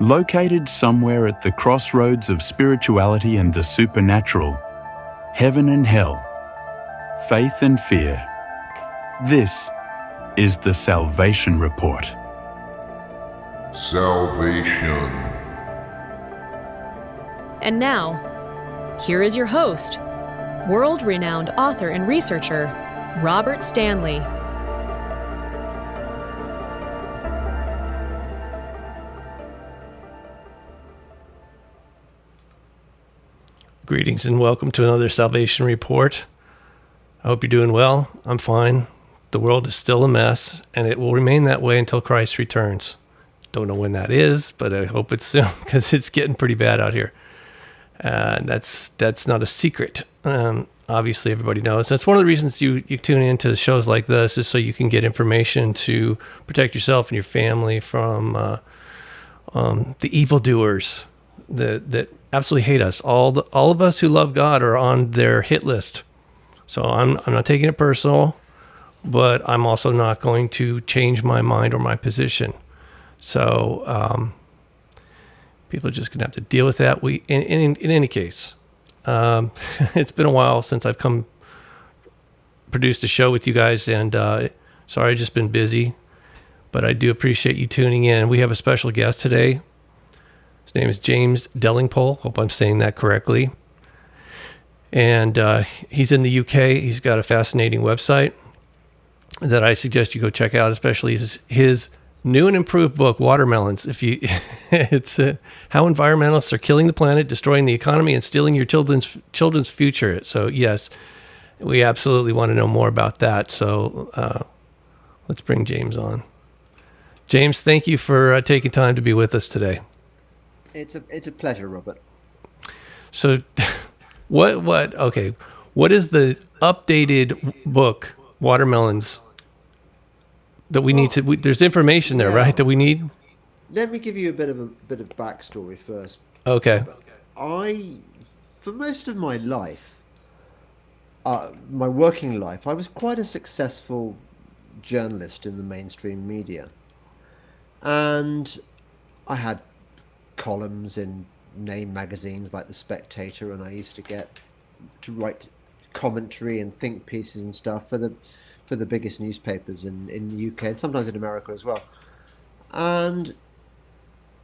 Located somewhere at the crossroads of spirituality and the supernatural, heaven and hell, faith and fear, this is the Salvation Report. Salvation. And now, here is your host, world-renowned author and researcher, Robert Stanley. Greetings and welcome to another Salvation Report. I hope you're doing well. I'm fine. The world is still a mess, and it will remain that way until Christ returns. Don't know when that is, but I hope it's soon because it's getting pretty bad out here. That's not a secret. Obviously, everybody knows. That's one of the reasons you tune into shows like this, is so you can get information to protect yourself and your family from the evildoers that absolutely hate us. All of us who love God are on their hit list. So I'm not taking it personal, but I'm also not going to change my mind or my position. So people are just going to have to deal with that. In any case, it's been a while since I've produced a show with you guys, and sorry, I've just been busy, but I do appreciate you tuning in. We have a special guest today. His name is James Delingpole. Hope I'm saying that correctly. And he's in the UK. He's got a fascinating website that I suggest you go check out, especially his new and improved book, Watermelons. It's how environmentalists are killing the planet, destroying the economy, and stealing your children's future. So yes, we absolutely want to know more about that. So let's bring James on. James, thank you for taking time to be with us today. It's a pleasure, Robert. So what is the updated book, Watermelons, that we need to? There's information there, right, that we need? Let me give you a bit of backstory first. Okay. For most of my life, my working life, I was quite a successful journalist in the mainstream media. And I had columns in name magazines like The Spectator, and I used to get to write commentary and think pieces and stuff for the biggest newspapers in the UK and sometimes in America as well. And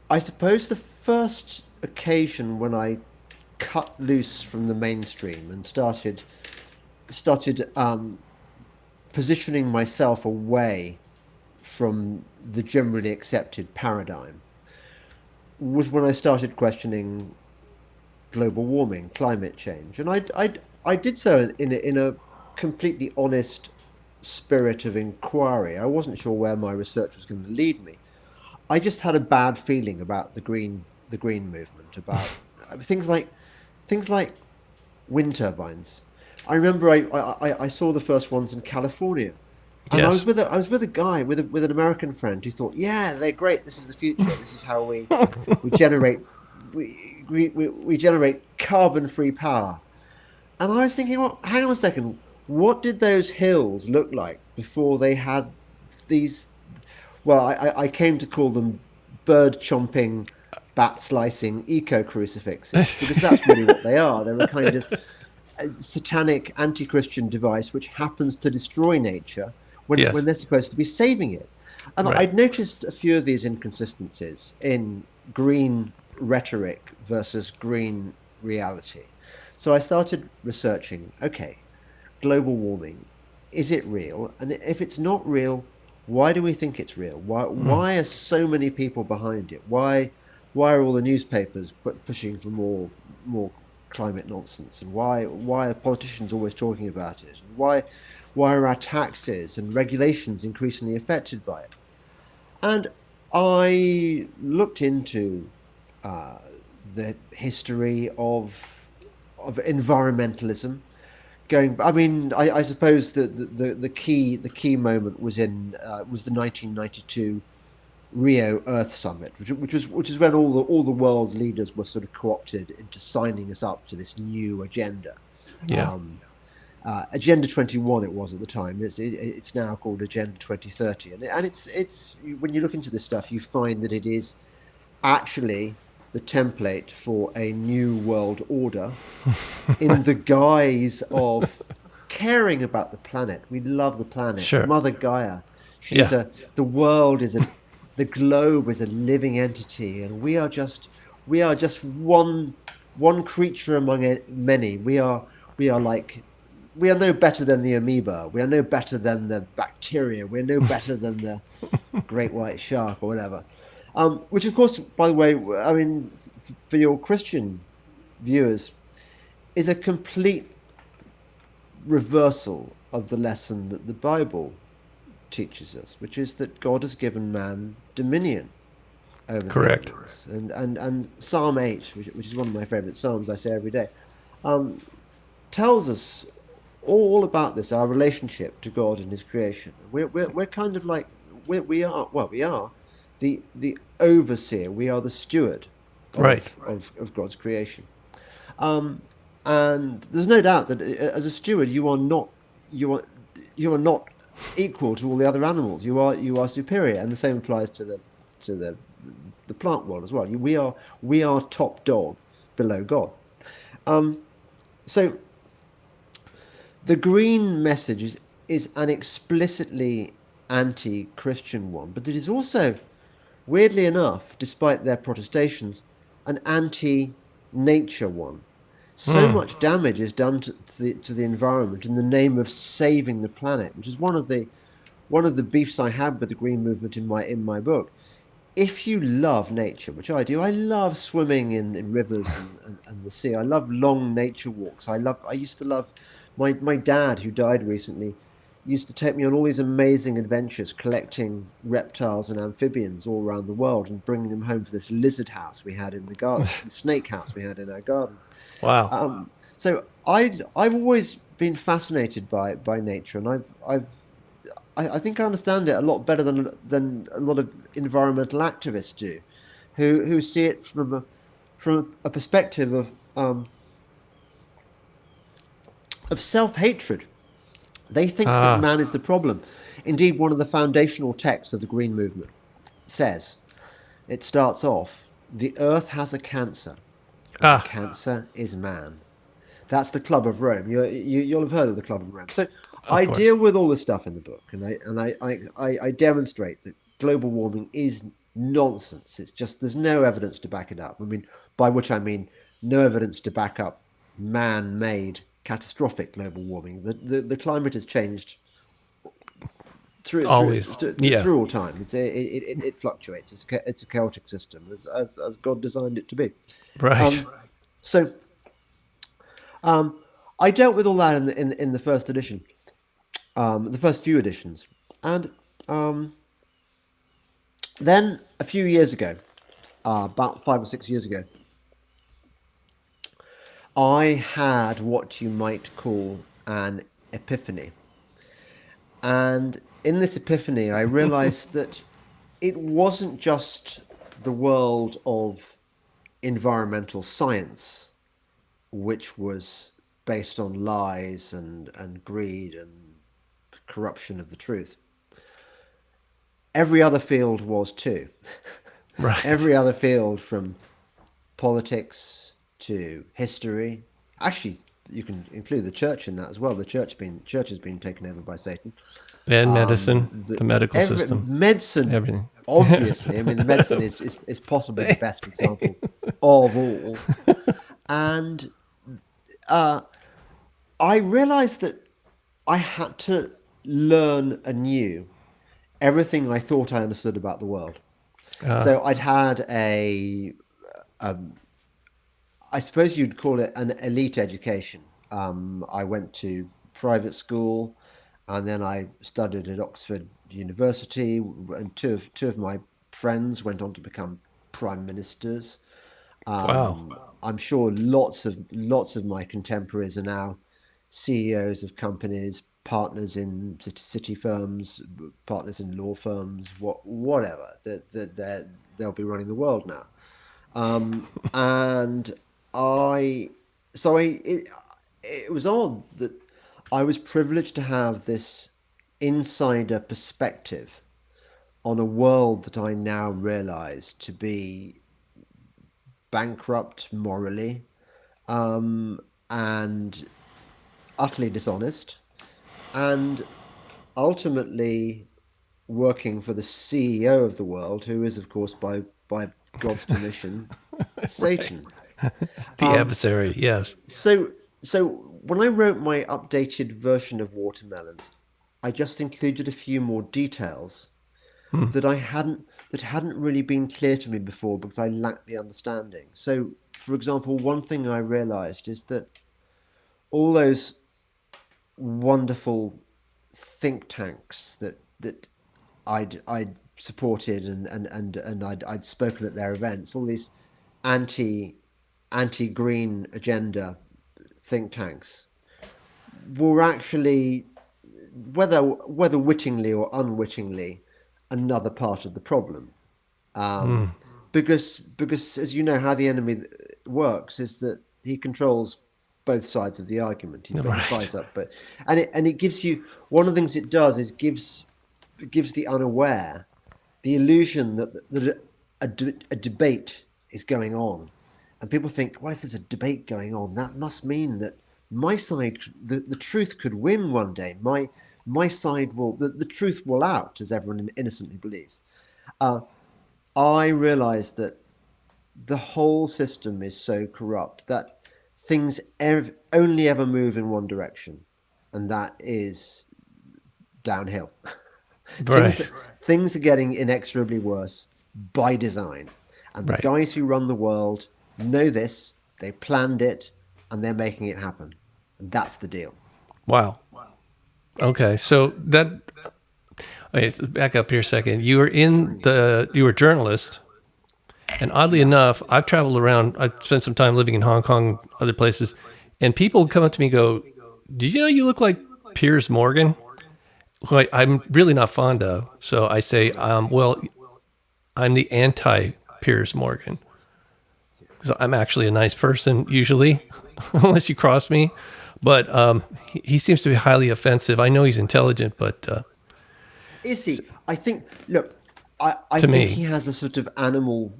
I suppose the first occasion when I cut loose from the mainstream and started positioning myself away from the generally accepted paradigm was when I started questioning global warming, climate change. And I did so in a completely honest spirit of inquiry. I wasn't sure where my research was going to lead me. I just had a bad feeling about the green movement, about things like wind turbines. I remember I saw the first ones in California. And yes. I was with a guy, with an American friend, who thought, yeah, they're great. This is the future. This is how we generate carbon-free power. And I was thinking, well, hang on a second. What did those hills look like before they had these? Well, I came to call them bird-chomping, bat-slicing eco-crucifixes, because that's really what they are. They're a kind of satanic anti-Christian device which happens to destroy nature when they're supposed to be saving it. And right. I'd noticed a few of these inconsistencies in green rhetoric versus green reality. So I started researching, okay, global warming, is it real? And if it's not real, why do we think it's real? Why are so many people behind it? Why are all the newspapers pushing for more climate nonsense? And why are politicians always talking about it? And why are our taxes and regulations increasingly affected by it? And I looked into the history of environmentalism. I suppose the key moment was the 1992 Rio Earth Summit, which is when all the world leaders were sort of co-opted into signing us up to this new agenda. Yeah. Agenda 21 it was at the time. It's now called Agenda 2030, and it's when you look into this stuff, you find that it is actually the template for a new world order in the guise of caring about the planet. We love the planet. Sure. Mother Gaia. Yeah. The world is the globe is a living entity, and we are just one creature among many. We are like, we are no better than the amoeba. We are no better than the bacteria. We're no better than the great white shark or whatever. Which, of course, by the way, I mean, for your Christian viewers, is a complete reversal of the lesson that the Bible teaches us, which is that God has given man dominion over the Correct. animals. And Psalm 8, which is one of my favorite psalms I say every day, tells us all about this, our relationship to God and his creation. We're kind of like, we are the overseer, we are the steward Right. of God's creation. And there's no doubt that as a steward, you are not equal to all the other animals. You are superior, and the same applies to the plant world as well. We are top dog below God. So the green message is an explicitly anti-Christian one, but it is also, weirdly enough, despite their protestations, an anti-nature one. So much damage is done to the environment in the name of saving the planet, which is one of the beefs I had with the green movement in my book. If you love nature, which I do, I love swimming in rivers and the sea. I love long nature walks. I used to love my dad, who died recently, used to take me on all these amazing adventures collecting reptiles and amphibians all around the world and bringing them home for this lizard house we had in the garden, the snake house we had in our garden. Wow. So I've always been fascinated by nature, and I think I understand it a lot better than a lot of environmental activists do, who see it from a perspective of self-hatred. They think that man is the problem. Indeed, one of the foundational texts of the Green Movement says, it starts off, the earth has a cancer, and the cancer is man. That's the Club of Rome. You'll have heard of the Club of Rome. So I deal with all this stuff in the book, and I demonstrate that global warming is nonsense. It's just, there's no evidence to back it up. I mean, by which I mean no evidence to back up man-made catastrophic global warming. The climate has changed through all time. It fluctuates. It's a chaotic system, as God designed it to be. Right. So I dealt with all that in the first edition, the first few editions, and then a few years ago, about 5 or 6 years ago, I had what you might call an epiphany. And in this epiphany, I realized that it wasn't just the world of environmental science, which was based on lies and greed and corruption of the truth. Every other field was too. Right. Every other field, from politics to history. Actually, you can include the church in that as well. The church has been taken over by Satan. And medicine, the medical system. Medicine, everything. Obviously. I mean, the medicine is possibly the best example of all. And I realized that I had to learn anew everything I thought I understood about the world. So I'd had I suppose you'd call it an elite education. I went to private school, and then I studied at Oxford University, and two of my friends went on to become prime ministers. Wow. I'm sure lots of my contemporaries are now CEOs of companies, partners in city firms, partners in law firms, whatever. They'll be running the world now. And it was odd that I was privileged to have this insider perspective on a world that I now realize to be bankrupt morally, and utterly dishonest, and ultimately working for the CEO of the world, who is, of course, by God's permission, Satan. The adversary, yes. So when I wrote my updated version of Watermelons, I just included a few more details that hadn't really been clear to me before because I lacked the understanding. So, for example, one thing I realized is that all those wonderful think tanks that I'd supported and I'd spoken at their events, all these anti green agenda think tanks were actually, whether wittingly or unwittingly, another part of the problem. Because as you know, how the enemy works is that he controls both sides of the argument. He buys up, and it gives you, one of the things it does is gives the unaware the illusion that a debate is going on, and people think, well, if there's a debate going on, that must mean that my side, the truth could win one day. My side will, the truth will out, as everyone innocently believes. I realized that the whole system is so corrupt that things only ever move in one direction, and that is downhill. Right. Things are getting inexorably worse by design, and the guys who run the world know this. They planned it, and they're making it happen. And that's the deal. Wow. Okay, so wait, back up here a second. You were a journalist, and oddly enough, I've traveled around. I've spent some time living in Hong Kong, other places, and people come up to me and go, "Did you know you look like Piers Morgan?" Who I'm really not fond of. So I say, well, I'm the anti-Piers Morgan. Because I'm actually a nice person, usually, unless you cross me. But he seems to be highly offensive. I know he's intelligent, but... is he? I think, look, I think he has a sort of animal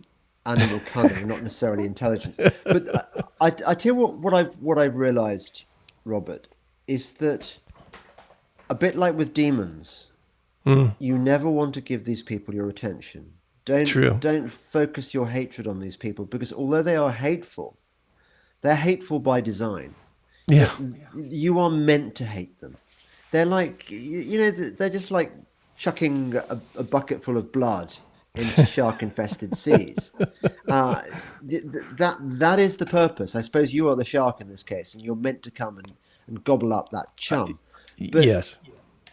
cunning, not necessarily intelligence. But I tell you what I've realized, Robert, is that a bit like with demons, you never want to give these people your attention. Don't focus your hatred on these people, because although they are hateful, they're hateful by design. Yeah. You are meant to hate them. They're like, they're just like chucking a bucket full of blood into shark-infested seas. That is the purpose. I suppose you are the shark in this case, and you're meant to come and gobble up that chum. Yes.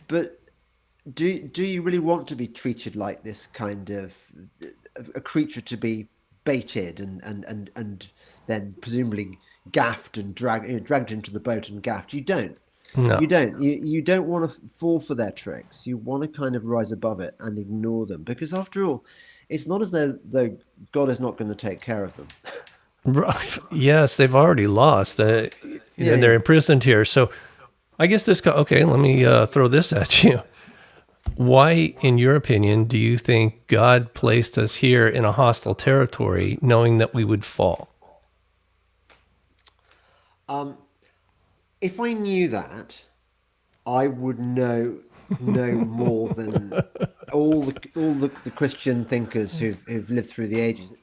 But do you really want to be treated like this kind of a creature to be baited and then presumably gaffed and dragged into the boat and gaffed? You don't. No. You don't. You don't want to fall for their tricks. You want to kind of rise above it and ignore them, because after all, it's not as though God is not going to take care of them. Right. Yes, they've already lost. And they're imprisoned here. So I guess okay, let me throw this at you. Why, in your opinion, do you think God placed us here in a hostile territory knowing that we would fall? If I knew that, I would know more than all the Christian thinkers who've lived through the ages.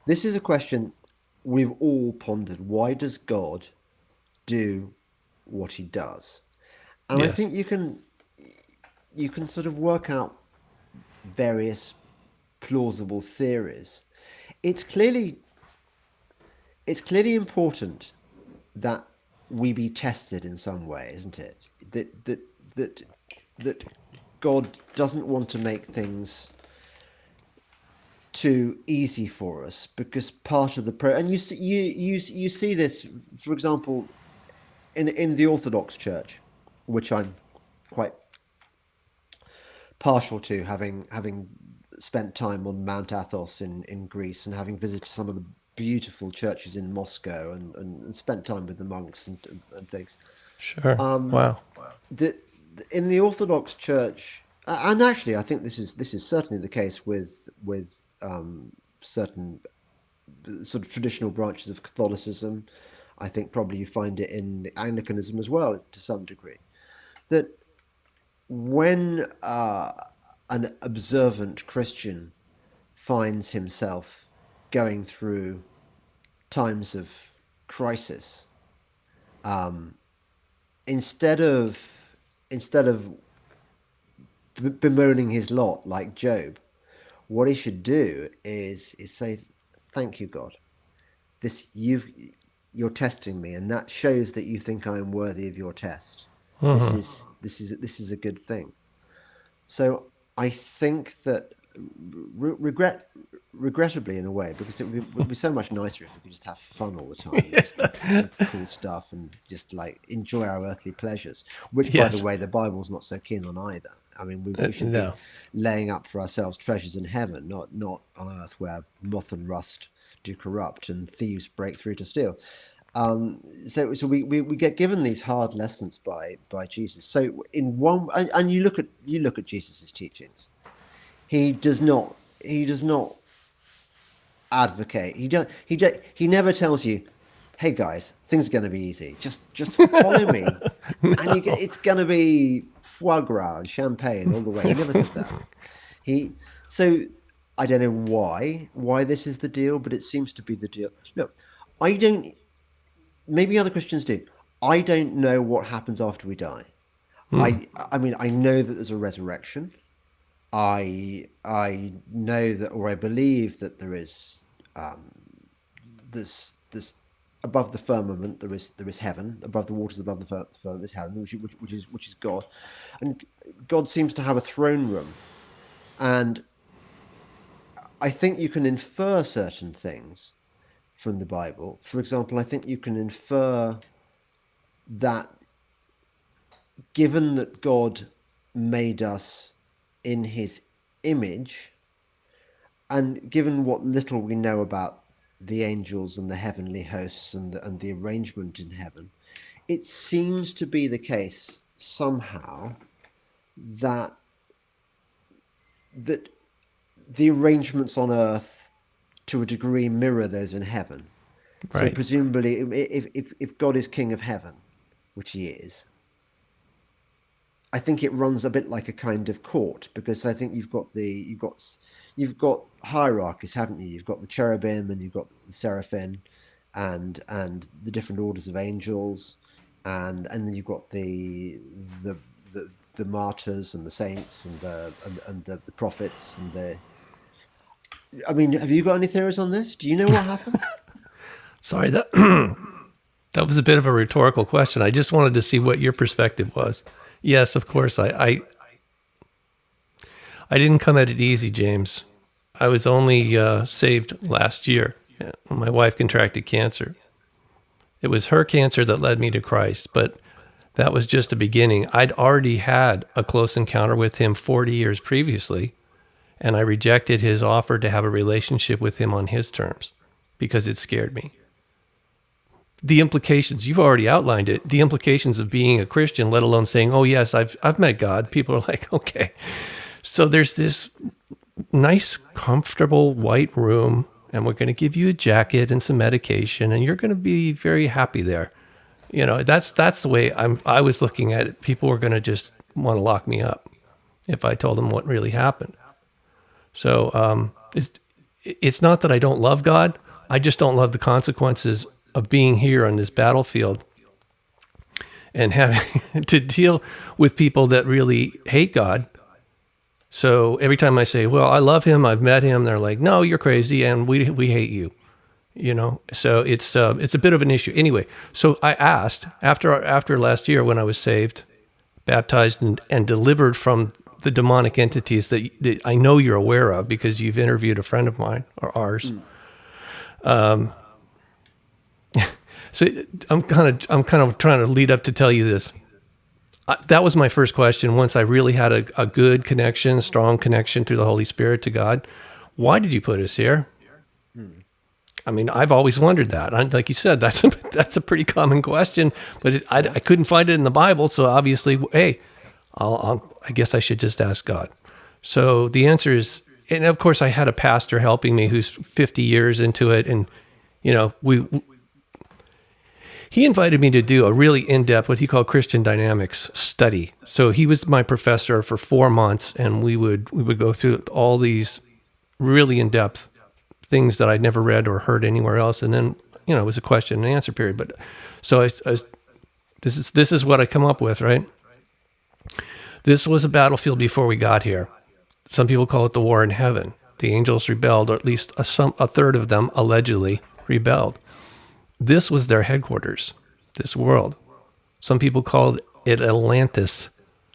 This is a question we've all pondered. Why does God do what he does? And yes. I think you can sort of work out various plausible theories. It's clearly important that we be tested in some way, isn't it? That God doesn't want to make things too easy for us, because part of the and you see this, for example, in the Orthodox Church, which I'm quite partial to, having spent time on Mount Athos in Greece, and having visited some of the beautiful churches in Moscow and spent time with the monks and things. Sure. Wow. In the Orthodox Church, and actually I think this is certainly the case with certain sort of traditional branches of Catholicism. I think probably you find it in the Anglicanism as well to some degree. That when an observant Christian finds himself going through times of crisis, instead of bemoaning his lot like Job, what he should do is say, "Thank you, God. You're testing me, and that shows that you think I am worthy of your test. This is a good thing." So I think that regrettably in a way, because it would be so much nicer if we could just have fun all the time, just do cool stuff and just like enjoy our earthly pleasures, which by the way, the Bible's not so keen on either. I mean, we should be laying up for ourselves treasures in heaven, not on earth where moth and rust do corrupt and thieves break through to steal. So we get given these hard lessons by Jesus. So in one, and you look at Jesus's teachings, he does not advocate. He never tells you, "Hey guys, things are going to be easy. Just follow me, and it's going to be foie gras and champagne all the way." He never says that. So I don't know why this is the deal, but it seems to be the deal. No, I don't. Maybe other Christians do. I don't know what happens after we die. I mean, I know that there's a resurrection. I know that, or I believe that there is this above the firmament there is heaven, above the waters, above the firmament is heaven, which is God, and God seems to have a throne room, and I think you can infer certain things from the Bible. For example, I think you can infer that given that God made us in his image, and given what little we know about the angels and the heavenly hosts and the arrangement in heaven, it seems to be the case somehow that the arrangements on earth to a degree mirror those in heaven. Right. So presumably, if God is king of heaven, which he is, I think it runs a bit like a kind of court, because I think you've got hierarchies, haven't you? You've got the cherubim and you've got the seraphim, and the different orders of angels, and then you've got the martyrs and the saints and the prophets and the. I mean, have you got any theories on this? Do you know what happened? Sorry, that was a bit of a rhetorical question. I just wanted to see what your perspective was. Yes, of course. I didn't come at it easy, James. I was only saved last year. My wife contracted cancer. It was her cancer that led me to Christ, but that was just a beginning. I'd already had a close encounter with him 40 years previously, and I rejected his offer to have a relationship with him on his terms because it scared me. The implications, you've already outlined it, the implications of being a Christian, let alone saying, "Oh yes, I've met God." People are like, okay. So there's this nice, comfortable white room, and we're going to give you a jacket and some medication, and you're going to be very happy there. You know, that's the way I was looking at it. People were going to just want to lock me up if I told them what really happened. So it's not that I don't love God. I just don't love the consequences of being here on this battlefield and having to deal with people that really hate God. So every time I say, "Well, I love him, I've met him," they're like, "No, you're crazy, and we hate you." You know, so it's a bit of an issue. Anyway, so I asked after last year when I was saved, baptized, and delivered from the demonic entities that I know you're aware of because you've interviewed a friend of mine or ours. So I'm kind of trying to lead up to tell you this. That was my first question. Once I really had a good connection, strong connection through the Holy Spirit to God, why did you put us here? I mean, I've always wondered that. Like you said, that's a pretty common question, but I couldn't find it in the Bible. So obviously, hey, I guess I should just ask God. So the answer is and of course I had a pastor helping me who's 50 years into it. And, he invited me to do a really in-depth, what he called Christian dynamics study. So he was my professor for 4 months, and we would go through all these really in-depth things that I'd never read or heard anywhere else. And then, it was a question and answer period. But so this is what I come up with, right? This was a battlefield before we got here. Some people call it the war in heaven. The angels rebelled, or at least a third of them allegedly rebelled. This was their headquarters, this world. Some people called it Atlantis.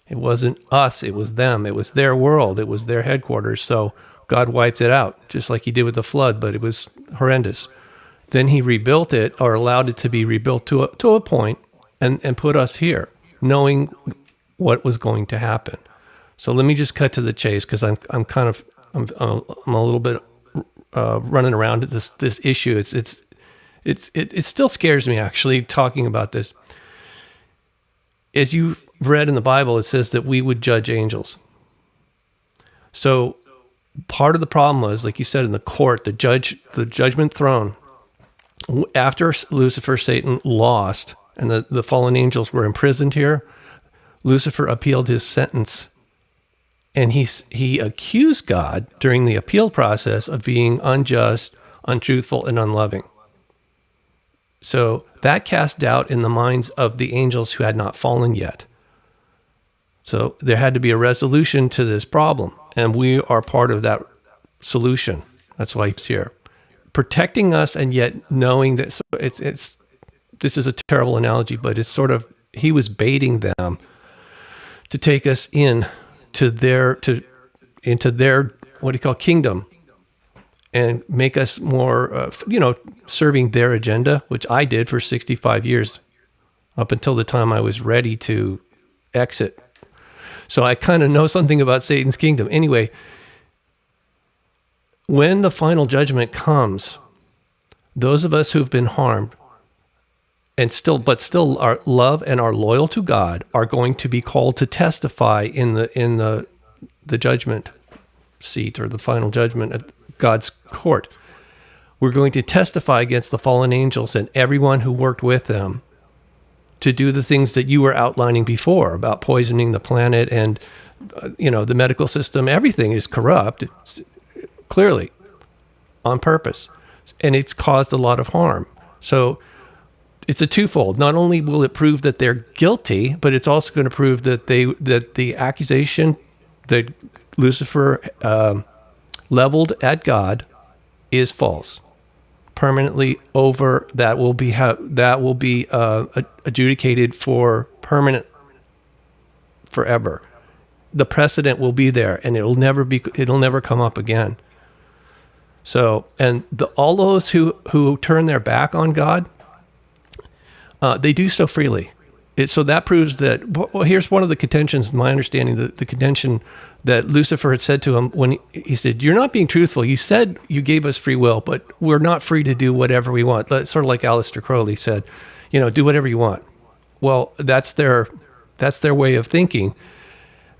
It wasn't us, it was them. It was their world. It was their headquarters. So God wiped it out, just like he did with the flood, but it was horrendous. Then he rebuilt it, or allowed it to be rebuilt to a point, and put us here, knowing what was going to happen. So let me just cut to the chase, because I'm a little bit running around at this issue. It still scares me, actually, talking about this. As you've read in the Bible, it says that we would judge angels. So part of the problem was, like you said, in the court, the judgment throne, after Lucifer, Satan lost, and the fallen angels were imprisoned here, Lucifer appealed his sentence. And he accused God during the appeal process of being unjust, untruthful, and unloving. So that cast doubt in the minds of the angels who had not fallen yet. So there had to be a resolution to this problem, and we are part of that solution. That's why he's here, protecting us, and yet knowing that this is a terrible analogy, but it's sort of, he was baiting them to take us into their what do you call kingdom, and make us more, serving their agenda, which I did for 65 years, up until the time I was ready to exit. So I kind of know something about Satan's kingdom. Anyway, when the final judgment comes, those of us who've been harmed and still are love and are loyal to God are going to be called to testify in the judgment seat, or the final judgment at God's court. We're going to testify against the fallen angels and everyone who worked with them to do the things that you were outlining before about poisoning the planet and the medical system. Everything is corrupt, it's clearly on purpose, and it's caused a lot of harm. So it's a twofold. Not only will it prove that they're guilty, but it's also going to prove that the accusation that Lucifer leveled at God is false. Permanently over, that will be adjudicated for permanent, forever. The precedent will be there, and it'll never come up again. So, and all those who turn their back on God, they do so freely. So that proves that, well, here's one of the contentions, my understanding, the contention that Lucifer had said to him when he said, you're not being truthful. You said you gave us free will, but we're not free to do whatever we want. Sort of like Aleister Crowley said, do whatever you want. Well, that's their way of thinking,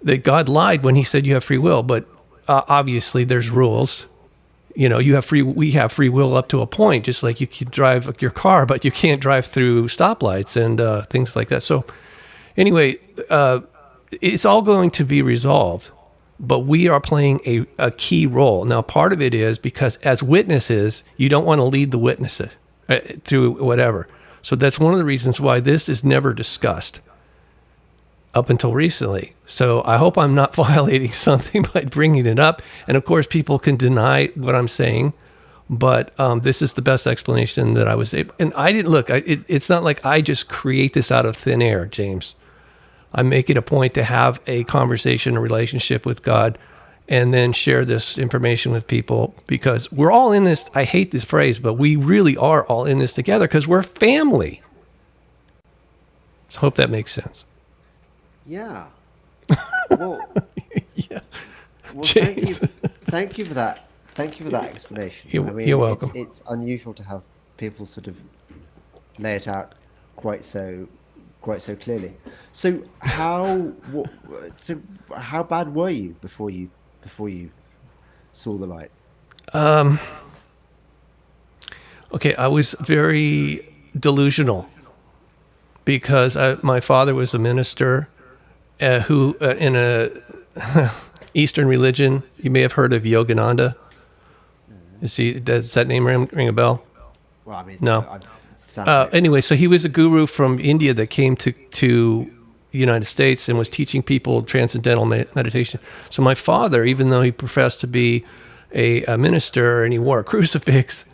that God lied when he said you have free will, but obviously there's rules. We have free will up to a point, just like you can drive your car, but you can't drive through stoplights and things like that. So anyway, it's all going to be resolved, but we are playing a key role. Now, part of it is because as witnesses, you don't want to lead the witnesses through whatever. So that's one of the reasons why this is never discussed up until recently. So I hope I'm not violating something by bringing it up. And of course, people can deny what I'm saying, but this is the best explanation that I was able. And I didn't look. It's not like I just create this out of thin air, James. I make it a point to have a conversation, a relationship with God, and then share this information with people, because we're all in this. I hate this phrase, but we really are all in this together because we're family. So I hope that makes sense. Yeah. Well, yeah. Well, thank you for that. Thank you for that explanation. You're welcome. It's unusual to have people sort of lay it out quite so clearly. So how bad were you before you saw the light? Okay, I was very delusional because my father was a minister who in a Eastern religion. You may have heard of Yogananda. Does that name ring a bell? Well, I mean, No. Anyway, so he was a guru from India that came to the United States and was teaching people transcendental meditation. So my father, even though he professed to be a minister and he wore a crucifix,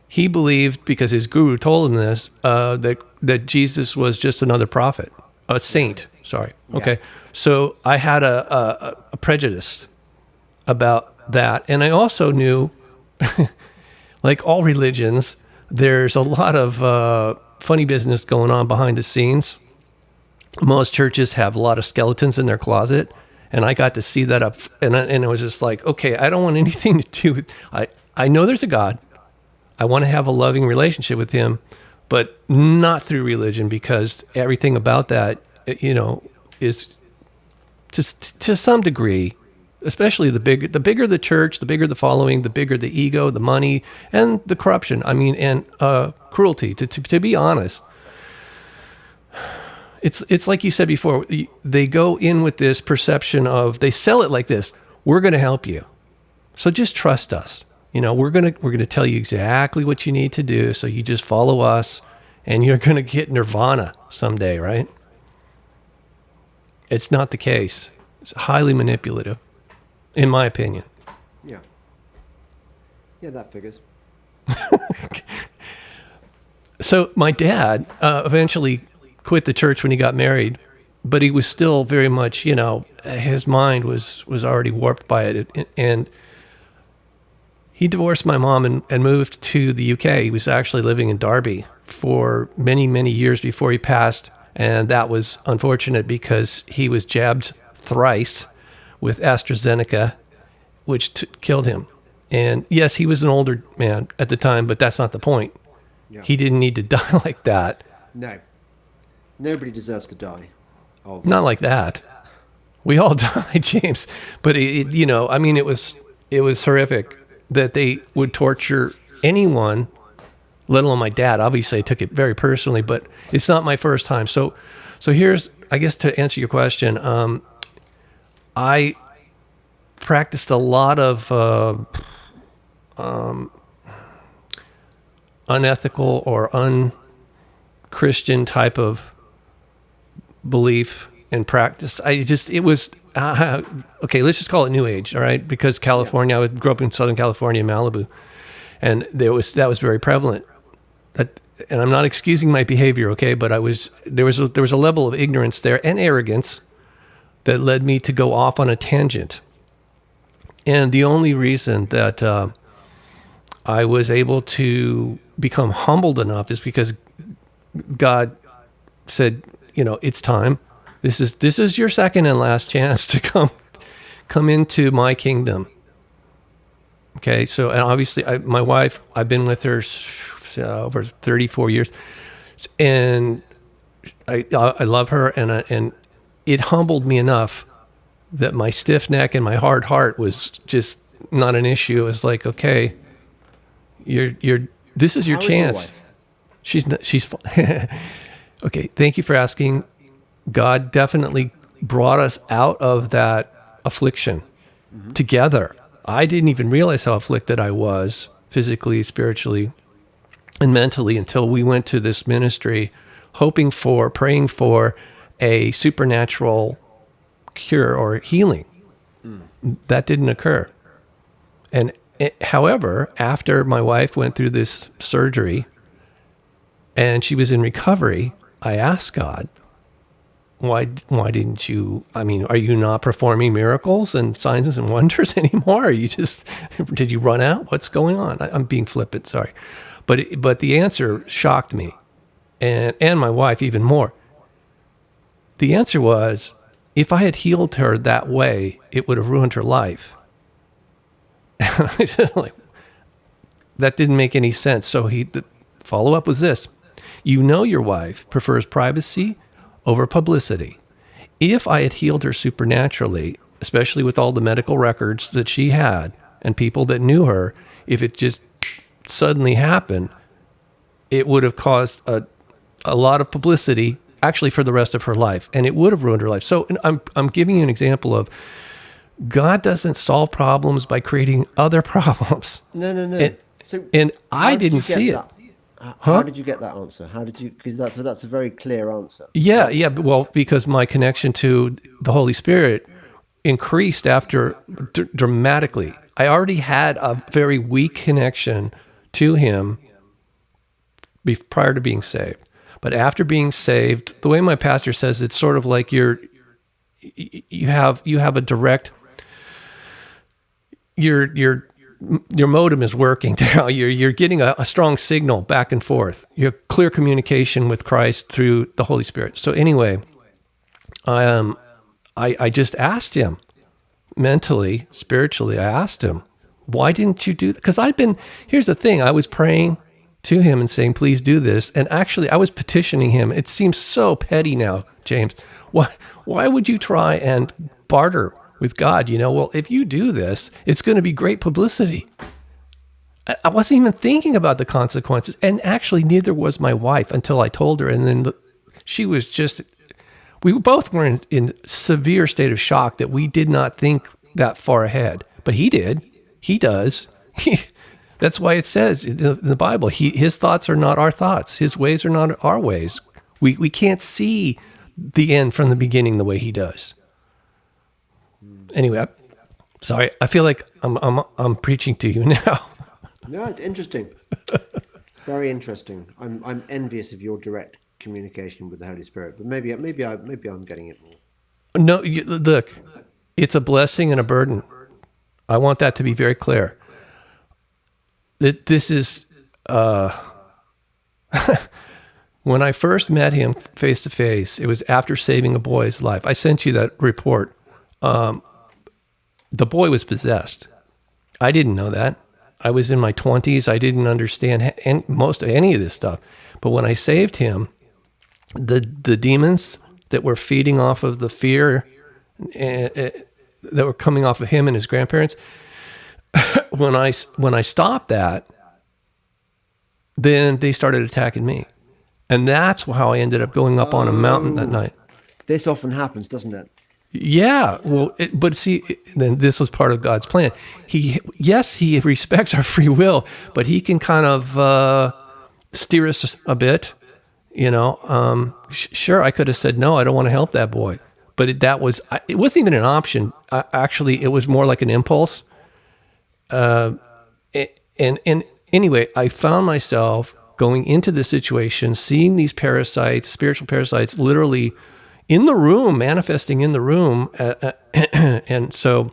he believed, because his guru told him this, that Jesus was just another prophet, a saint. Sorry. Yeah. Okay. So I had a prejudice about that, and I also knew, like all religions, there's a lot of funny business going on behind the scenes. Most churches have a lot of skeletons in their closet, and I got to see that up, and it was just like, okay, I don't want anything to do with. I know there's a God. I want to have a loving relationship with Him, but not through religion, because everything about that, is to some degree, especially the bigger the church, the bigger the following, the bigger the ego, the money, and the corruption. I mean, and cruelty. To be honest, it's like you said before. They go in with this perception of, they sell it like this: we're going to help you, so just trust us. We're gonna tell you exactly what you need to do. So you just follow us, and you're gonna get nirvana someday, right? It's not the case. It's highly manipulative, in my opinion. Yeah. Yeah, that figures. So my dad eventually quit the church when he got married, but he was still very much, his mind was already warped by it. And he divorced my mom and moved to the UK. He was actually living in Derby for many, many years before he passed. And that was unfortunate because he was jabbed thrice with AstraZeneca, which killed him. And yes, he was an older man at the time, but that's not the point. Yeah. He didn't need to die like that. No. Nobody deserves to die. Not like that. We all die, James. But it was horrific that they would torture anyone, let alone my dad. Obviously, I took it very personally, but it's not my first time. So here's, I guess, to answer your question, I practiced a lot of unethical or un-Christian type of belief and practice. It was okay, let's just call it New Age, all right? Because California, I grew up in Southern California, Malibu, and that was very prevalent. And I'm not excusing my behavior, okay? But there was a level of ignorance there and arrogance that led me to go off on a tangent. And the only reason that I was able to become humbled enough is because God said, it's time. This is your second and last chance to come into my kingdom. Okay, so, and obviously my wife, I've been with her over 34 years, and I love her, and it humbled me enough that my stiff neck and my hard heart was just not an issue. It was like, okay, this is your How chance. Is your wife? She's okay. Thank you for asking. God definitely brought us out of that affliction together. I didn't even realize how afflicted I was physically, spiritually, and mentally until we went to this ministry, praying for a supernatural cure or healing. That didn't occur. And however, after my wife went through this surgery and she was in recovery, I asked God, why didn't you, are you not performing miracles and signs and wonders anymore? Are you did you run out? What's going on? I'm being flippant, sorry. But the answer shocked me and my wife even more. The answer was, if I had healed her that way, it would have ruined her life. That didn't make any sense. So the follow-up was this. Your wife prefers privacy over publicity. If I had healed her supernaturally, especially with all the medical records that she had, and people that knew her, if it just suddenly happened, it would have caused a lot of publicity actually for the rest of her life, and it would have ruined her life. So I'm giving you an example of God doesn't solve problems by creating other problems. No. And I didn't see it. How did you get that answer? How did you? Because that's a very clear answer. Yeah. Well, because my connection to the Holy Spirit increased after dramatically. I already had a very weak connection to Him prior to being saved. But after being saved, the way my pastor says, it's sort of like you have a direct, your modem is working now. You're getting a strong signal back and forth. You have clear communication with Christ through the Holy Spirit. So anyway, I just asked Him mentally, spiritually. I asked Him, why didn't you do that? Because here's the thing, I was praying to Him and saying, please do this. And actually, I was petitioning Him. It seems so petty now, James. Why would you try and barter with God? Well, if you do this, it's going to be great publicity. I wasn't even thinking about the consequences. And actually, neither was my wife until I told her. And then she was we both were in severe state of shock that we did not think that far ahead. But He did. He does. That's why it says in the Bible, His thoughts are not our thoughts. His ways are not our ways. We can't see the end from the beginning the way He does. Anyway, sorry. I feel like I'm preaching to you now. No, it's interesting. Very interesting. I'm envious of your direct communication with the Holy Spirit, but maybe I'm getting it more. No, look, it's a blessing and a burden. I want that to be very clear. This is when I first met Him face to face. It was after saving a boy's life. I sent you that report. The boy was possessed. I didn't know that. I was in my 20s. I didn't understand most of any of this stuff. But when I saved him, the demons that were feeding off of the fear that were coming off of him and his grandparents, when I stopped that, then they started attacking me. And that's how I ended up going up on a mountain that night. This often happens, doesn't it? Yeah, well, but see, then this was part of God's plan. He respects our free will, but He can kind of steer us a bit. Sure, I could have said no. I don't want to help that boy, but it wasn't even an option. Actually, it was more like an impulse. And anyway, I found myself going into the situation, seeing these parasites, spiritual parasites, literally in the room, manifesting in the room. And so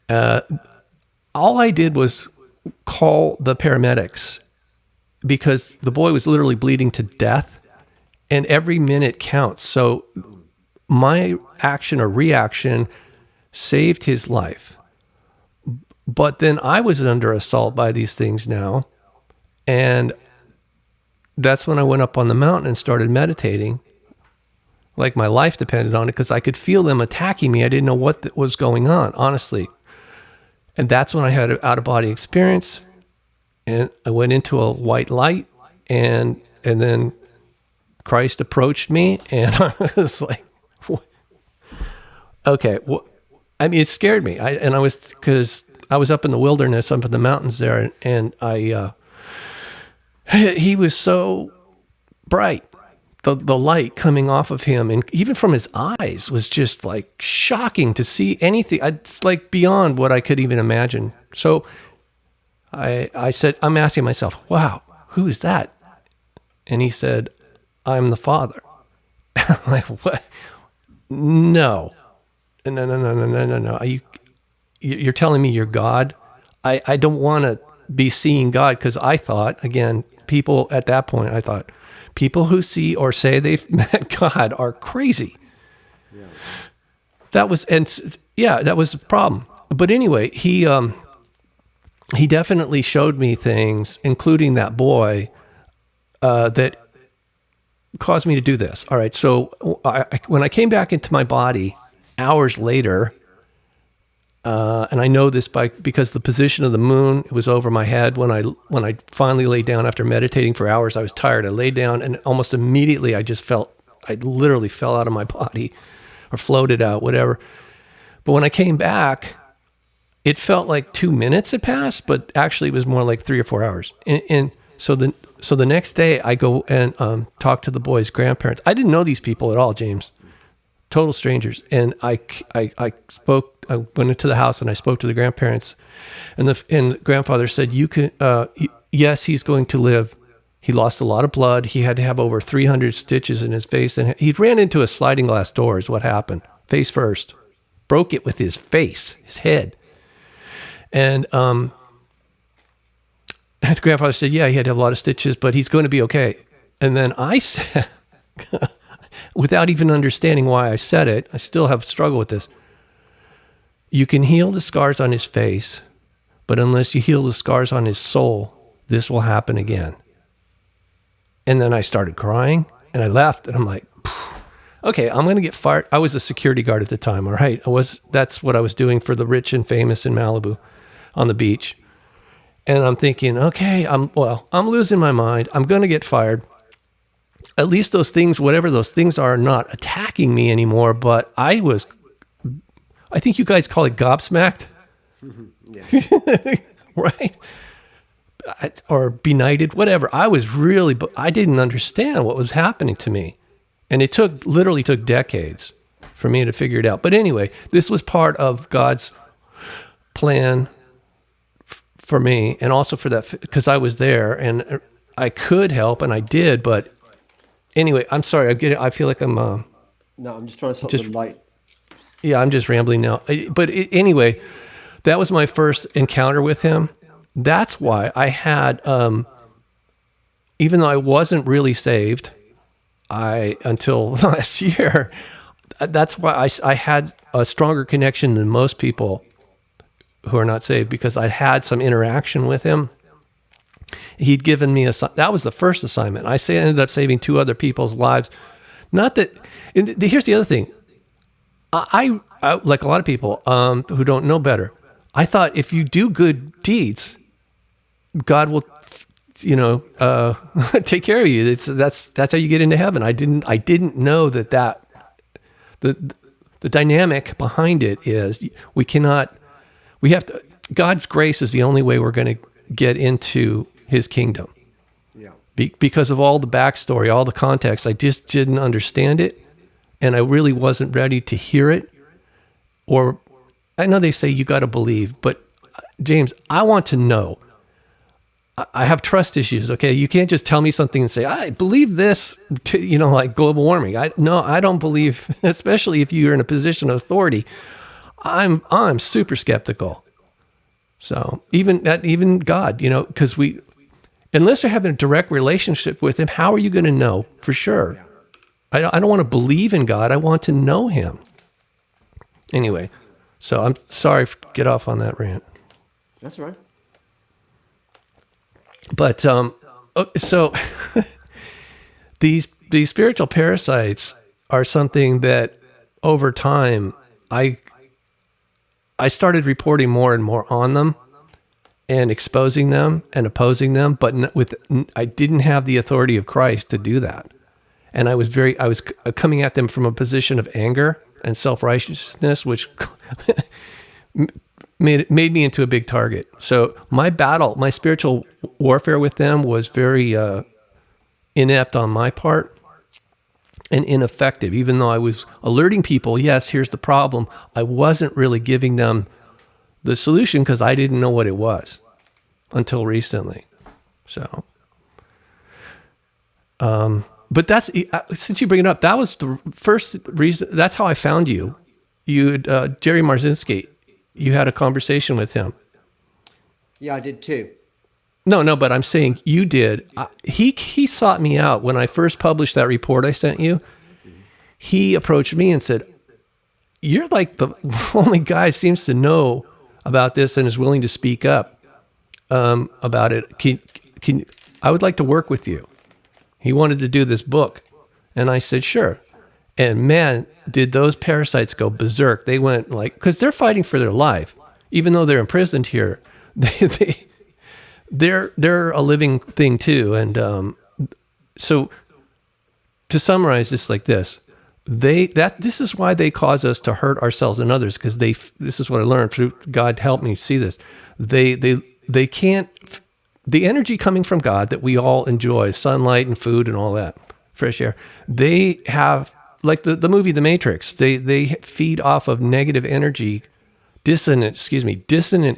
all I did was call the paramedics because the boy was literally bleeding to death, and every minute counts. So my action or reaction saved his life. But then I was under assault by these things now. And that's when I went up on the mountain and started meditating. Like my life depended on it, because I could feel them attacking me. I didn't know what was going on, honestly. And that's when I had an out-of-body experience. And I went into a white light, and then Christ approached me, and I was like, okay, well, I mean, it scared me. Because I was up in the wilderness, up in the mountains there, and he was so bright. The light coming off of him, and even from his eyes, was just like shocking to see anything. It's like beyond what I could even imagine. So I said, I'm asking myself, wow, who is that? And he said, I'm the Father. I'm like, what? No. You're telling me you're God? I don't want to be seeing God, because I thought, again, people at that point, I thought, people who see or say they've met God are crazy. Yeah. That was the problem. But anyway, he definitely showed me things, including that boy, that caused me to do this. All right, so when I came back into my body hours later, and I know this because the position of the moon, it was over my head when I finally laid down after meditating for hours. I was tired. I laid down, and almost immediately I literally fell out of my body, or floated out, whatever. But when I came back, it felt like 2 minutes had passed, but actually it was more like 3 or 4 hours. And so the next day I go and talk to the boys' grandparents. I didn't know these people at all, James. Total strangers. And I went into the house and I spoke to the grandparents, and the grandfather said, yes, he's going to live. He lost a lot of blood. He had to have over 300 stitches in his face, and he ran into a sliding glass door is what happened. Face first. Broke it with his face, his head. And the grandfather said, yeah, he had to have a lot of stitches, but he's going to be okay. And then I said, without even understanding why I said it, I still have struggled with this. You can heal the scars on his face, but unless you heal the scars on his soul, this will happen again. And then I started crying, and I left, and I'm like, okay, I'm going to get fired. I was a security guard at the time, all right? That's what I was doing for the rich and famous in Malibu on the beach. And I'm thinking, okay, I'm losing my mind. I'm going to get fired. At least those things, whatever those things are not attacking me anymore, but I think you guys call it gobsmacked. Right? Or benighted, whatever. But I didn't understand what was happening to me. And it literally took decades for me to figure it out. But anyway, this was part of God's plan for me, and also for that, because I was there and I could help, and I did. But anyway, I'm sorry. I feel like I'm. No, I'm just trying to stop the light. Yeah, I'm just rambling now. But anyway, that was my first encounter with him. That's why I had, even though I wasn't really saved, until last year, that's why I had a stronger connection than most people who are not saved, because I had some interaction with him. He'd given me that was the first assignment. I ended up saving 2 other people's lives. Not that, here's the other thing. I like a lot of people who don't know better, I thought if you do good deeds, God will, take care of you. That's how you get into heaven. I didn't know that the dynamic behind it is God's grace is the only way we're going to get into his kingdom. Yeah. Because of all the backstory, all the context, I just didn't understand it, and I really wasn't ready to hear it. Or I know they say you got to believe, but James, I want to know. I have trust issues. Okay, you can't just tell me something and say I believe this. Like global warming. I don't believe, especially if you're in a position of authority. I'm super skeptical. So even God, because unless you're having a direct relationship with him, how are you going to know for sure? Yeah. I don't want to believe in God. I want to know him. Anyway, so I'm sorry to get off on that rant. That's right. But so these spiritual parasites are something that over time I started reporting more and more on them and exposing them and opposing them, but I didn't have the authority of Christ to do that. And I was coming at them from a position of anger and self-righteousness, which made me into a big target. So my spiritual warfare with them was very inept on my part and ineffective. Even though I was alerting people, yes, here's the problem, I wasn't really giving them the solution because I didn't know what it was until recently. So, but that's, since you bring it up, that was the first reason. That's how I found you. Jerry Marzinski. You had a conversation with him. Yeah, I did too. No, but I'm saying you did. He sought me out when I first published that report I sent you. He approached me and said, "You're like the only guy seems to know about this and is willing to speak up about it. I would like to work with you." He wanted to do this book, and I said, "Sure." And man, did those parasites go berserk. They went like, because they're fighting for their life. Even though they're imprisoned here, they're a living thing too. And so to summarize this like this, this is why they cause us to hurt ourselves and others, because this is what I learned through God helped me see this. They can't, the energy coming from God that we all enjoy, sunlight and food and all that, fresh air, they have, like the movie The Matrix, they feed off of negative energy, dissonant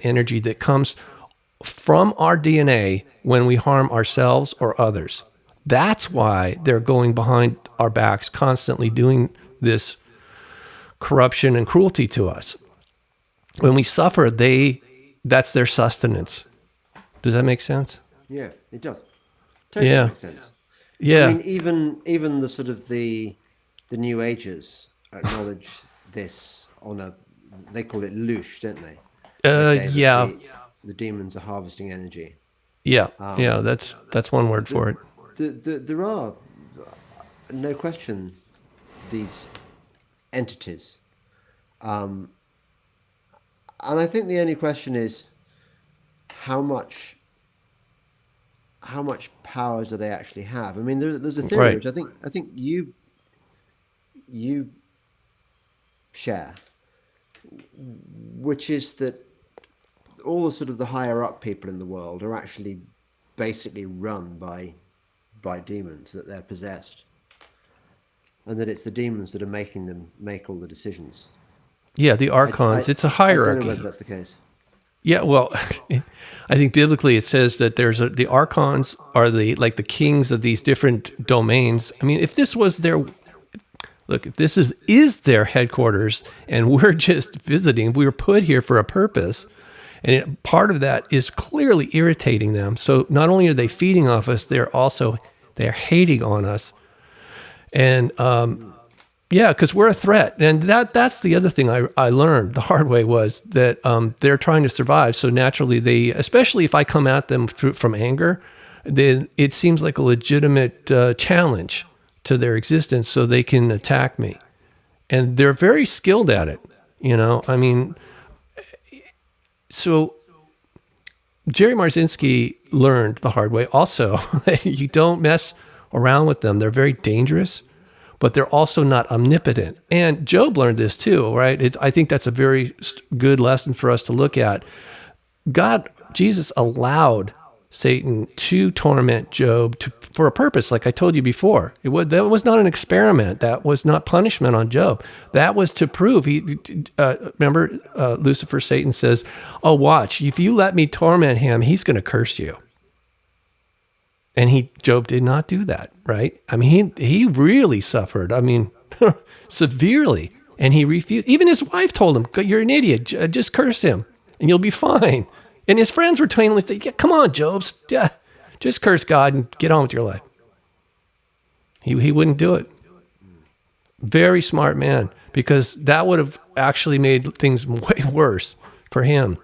energy that comes from our DNA when we harm ourselves or others. That's why they're going behind our backs, constantly doing this corruption and cruelty to us. When we suffer, that's their sustenance. Does that make sense? Yeah, it does. Totally makes sense. Yeah. I mean, even the sort of the New Agers acknowledge this they call it loosh, don't they? Yeah. The demons are harvesting energy. Yeah. That's one word for it. There are, no question, these entities. And I think the only question is how much power do they actually have? I mean, there's a theory which I think you share, which is that all the sort of the higher up people in the world are actually basically run by demons, that they're possessed, and that it's the demons that are making them make all the decisions. Yeah, the archons. It's a hierarchy. I don't know whether that's the case. Yeah, well, I think biblically it says that the archons are the kings of these different domains. I mean, if this was if this is their headquarters and we're just visiting, we were put here for a purpose, and part of that is clearly irritating them. So not only are they feeding off us, they're hating on us. And because we're a threat. And that's the other thing I learned the hard way, was that they're trying to survive. So naturally, especially if I come at them from anger, then it seems like a legitimate challenge to their existence, so they can attack me. And they're very skilled at it, I mean, so Jerry Marzinski learned the hard way also. You don't mess around with them. They're very dangerous, but they're also not omnipotent. And Job learned this too, right? I think that's a very good lesson for us to look at. Jesus allowed Satan to torment Job for a purpose, like I told you before. That was not an experiment. That was not punishment on Job. That was to prove. Remember, Lucifer, Satan says, "Oh, watch, if you let me torment him, he's going to curse you." And Job did not do that, right? I mean, he really suffered. I mean, severely. And he refused. Even his wife told him, "You're an idiot. Just curse him and you'll be fine." And his friends were telling him, "Yeah, come on, Job. Yeah, just curse God and get on with your life." He wouldn't do it. Very smart man, because that would have actually made things way worse for him.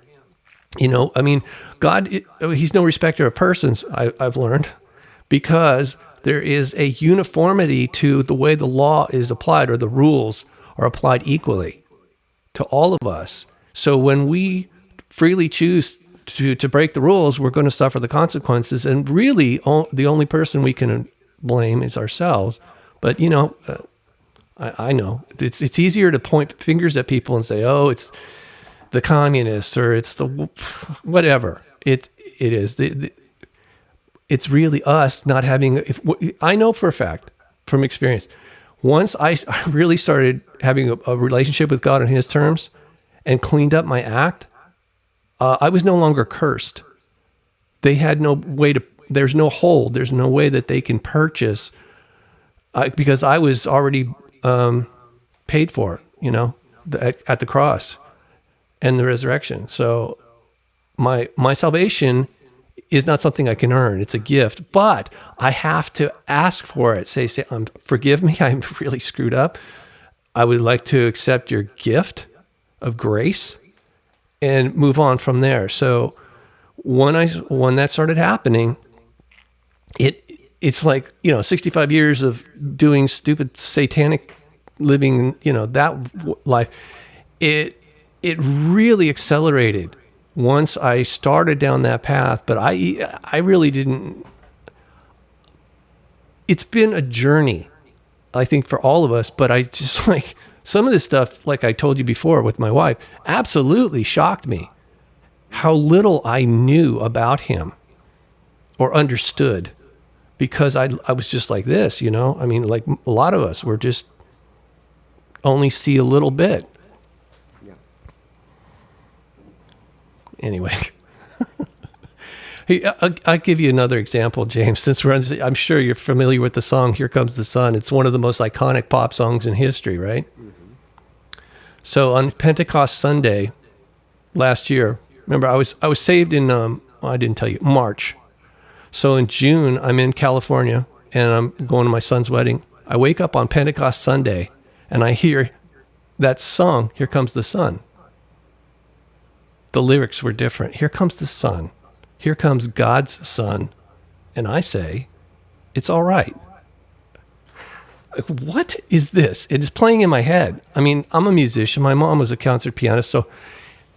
I mean, God, he's no respecter of persons, I've learned, because there is a uniformity to the way the law is applied, or the rules are applied equally to all of us. So when we freely choose to break the rules, we're going to suffer the consequences. And really, the only person we can blame is ourselves. But, I know it's easier to point fingers at people and say, "Oh, it's the communists," or "It's the whatever." It is. It's really us not having. I know for a fact, from experience, once I really started having a relationship with God on His terms and cleaned up my act, I was no longer cursed. They had no way there's no hold. There's no way that they can purchase, because I was already paid for, at the cross and the resurrection. So my salvation is not something I can earn. It's a gift, but I have to ask for it. Say, "Forgive me. I'm really screwed up. I would like to accept your gift of grace," and move on from there. So when that started happening, it's like, 65 years of doing stupid satanic living, life, it really accelerated once I started down that path. But I really didn't. It's been a journey, I think, for all of us. But I just like some of this stuff, like I told you before with my wife, absolutely shocked me. How little I knew about him or understood, because I was just like this, I mean, like a lot of us, we're just only see a little bit. Yeah. Anyway, hey, I'll give you another example, James, since I'm sure you're familiar with the song "Here Comes the Sun." It's one of the most iconic pop songs in history, right? Mm-hmm. So on Pentecost Sunday last year, remember I was saved in I didn't tell you, March. So in June, I'm in California and I'm going to my son's wedding. I wake up on Pentecost Sunday and I hear that song, "Here Comes the Sun." The lyrics were different. Here comes the sun. Here comes God's son. And I say, it's all right. Like, what is this? It is playing in my head. I mean, I'm a musician. My mom was a concert pianist, so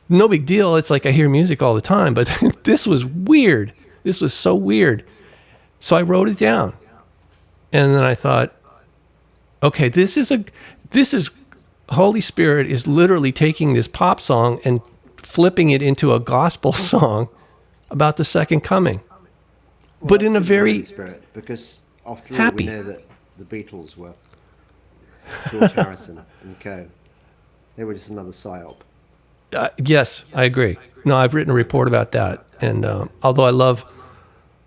no big deal. It's like I hear music all the time, but this was weird. This was so weird. So I wrote it down. And then I thought, okay, this is Holy Spirit is literally taking this pop song and flipping it into a gospel song about the second coming. Well, but in a very Holy Spirit, because after all, happy. we know that the Beatles were George Harrison and co. They were just another psyop. Yes, I agree. No, I've written a report about that. And although I love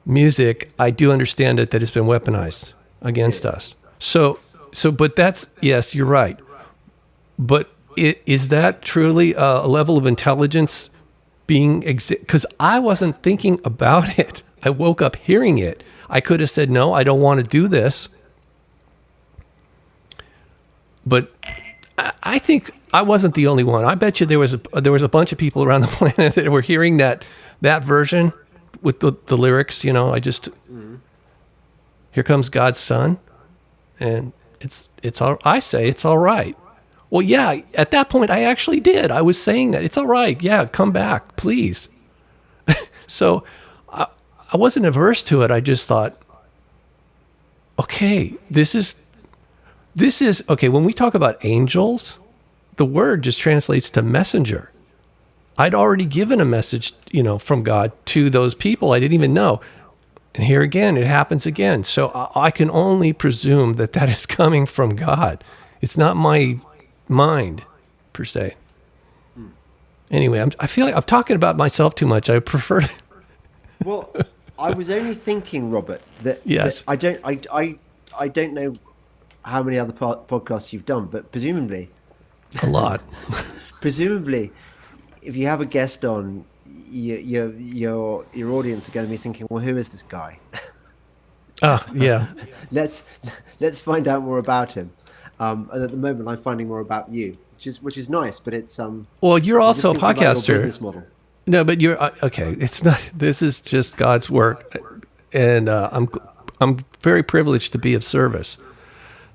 music, I do understand that it's been weaponized against us. So, but that's, yes, you're right. But is that truly a level of intelligence being, because I wasn't thinking about it. I woke up hearing it. I could have said, no, I don't want to do this. But I think I wasn't the only one. I bet you there was a bunch of people around the planet that were hearing that version with the lyrics. Here comes God's son, and it's all. I say it's all right. Well, yeah. At that point, I actually did. I was saying that it's all right. Yeah, come back, please. So I wasn't averse to it. I just thought, okay, this is okay. When we talk about angels, the word just translates to messenger. I'd already given a message, from God to those people I didn't even know. And here again, it happens again. So I can only presume that is coming from God. It's not my mind, per se. Anyway, I feel like I'm talking about myself too much. I prefer to... Well, I was only thinking, Robert, that, yes. that I don't know how many other podcasts you've done, but presumably... A lot. Presumably, if you have a guest on, your audience are going to be thinking, well, who is this guy? Yeah. Let's find out more about him. And at the moment, I'm finding more about you, which is nice. But it's well, you're also a about your podcaster. business model. No, but you're okay. It's not. This is just God's work, and I'm very privileged to be of service.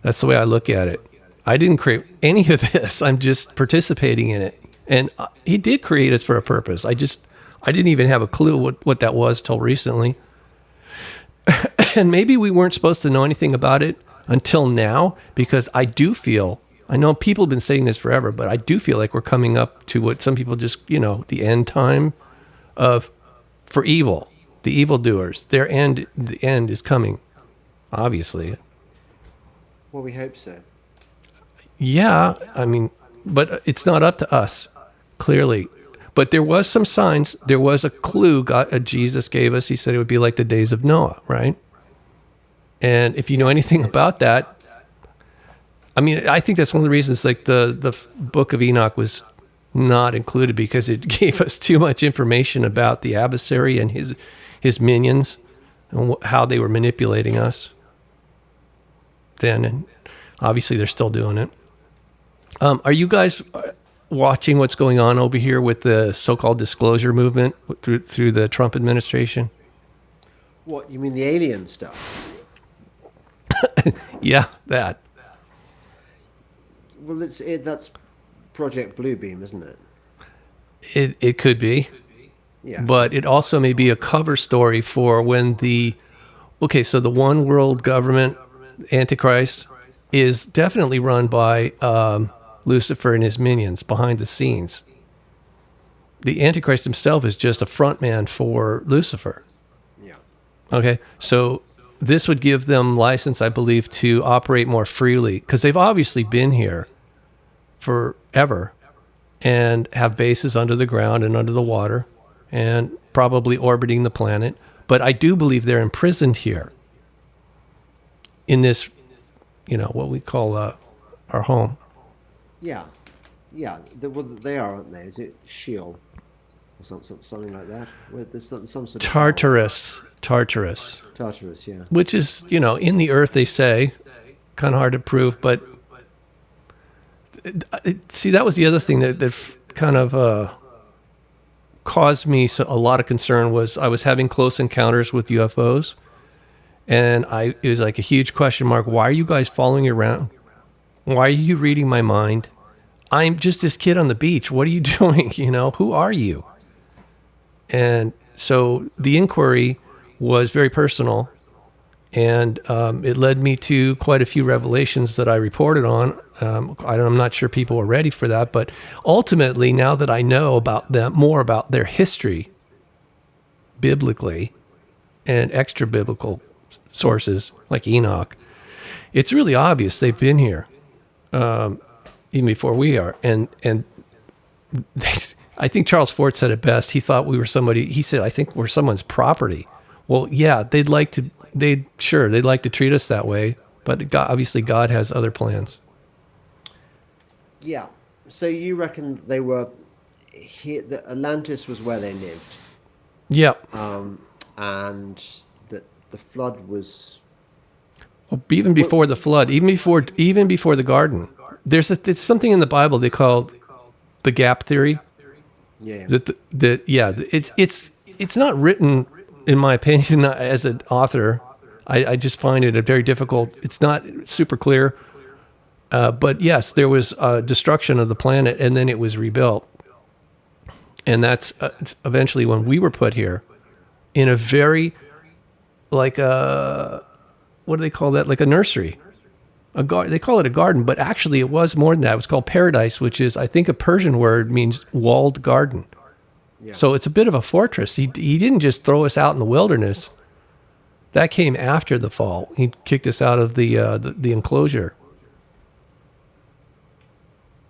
That's the way I look at it. I didn't create any of this. I'm just participating in it. And he did create us for a purpose. I didn't even have a clue what that was till recently. And maybe we weren't supposed to know anything about it until now, because I know people have been saying this forever, but I do feel like we're coming up to what some people just, the end time for evil, the evildoers. The end is coming, obviously. Well, we hope so. Yeah, I mean, but it's not up to us, clearly. But there was some signs. There was a clue Jesus gave us. He said it would be like the days of Noah, right? And if you know anything about that, I mean, I think that's one of the reasons like the book of Enoch was not included, because it gave us too much information about the adversary and his minions and how they were manipulating us then. And obviously they're still doing it. Are you guys watching what's going on over here with the so-called disclosure movement through the Trump administration? What, you mean the alien stuff? Yeah, that. Well, that's Project Bluebeam, isn't it? It could be, Yeah. but it also may be a cover story for when so the one world government, Antichrist, is definitely run by Lucifer and his minions behind the scenes. The Antichrist himself is just a front man for Lucifer. Yeah. Okay, so this would give them license, I believe, to operate more freely because they've obviously been here forever and have bases under the ground and under the water and probably orbiting the planet. But I do believe they're imprisoned here in this, what we call our home. Yeah. Yeah. They are, aren't they? Is it Sheol or something like that? Where there's some sort of Tartarus, Tartarus, yeah. which is, in the earth, they say, kind of hard to prove, but see, that was the other thing that kind of caused me a lot of concern was I was having close encounters with UFOs, and it was like a huge question mark. Why are you guys following me around? Why are you reading my mind? I'm just this kid on the beach. What are you doing? Who are you? And so the inquiry was very personal, and it led me to quite a few revelations that I reported on. I'm not sure people were ready for that, but ultimately, now that I know about them, more about their history, biblically and extra biblical sources like Enoch, it's really obvious they've been here even before we are. And I think Charles Fort said it best. He thought we were somebody. He said, "I think we're someone's property." Well, yeah, they'd like to treat us that way, but obviously God has other plans. Yeah. So you reckon they were here? That Atlantis was where they lived. Yeah. And that the flood was. Even before the flood, even before the garden, there's something in the Bible they call the gap theory. Yeah. It's not written, in my opinion, as an author. I just find it difficult. It's not super clear. But yes, there was destruction of the planet, and then it was rebuilt. And that's eventually when we were put here in a very, what do they call that? Like a nursery. They call it a garden, but actually it was more than that. It was called paradise, which is, I think, a Persian word, means walled garden. Yeah. So it's a bit of a fortress. He didn't just throw us out in the wilderness. That came after the fall. He kicked us out of the enclosure.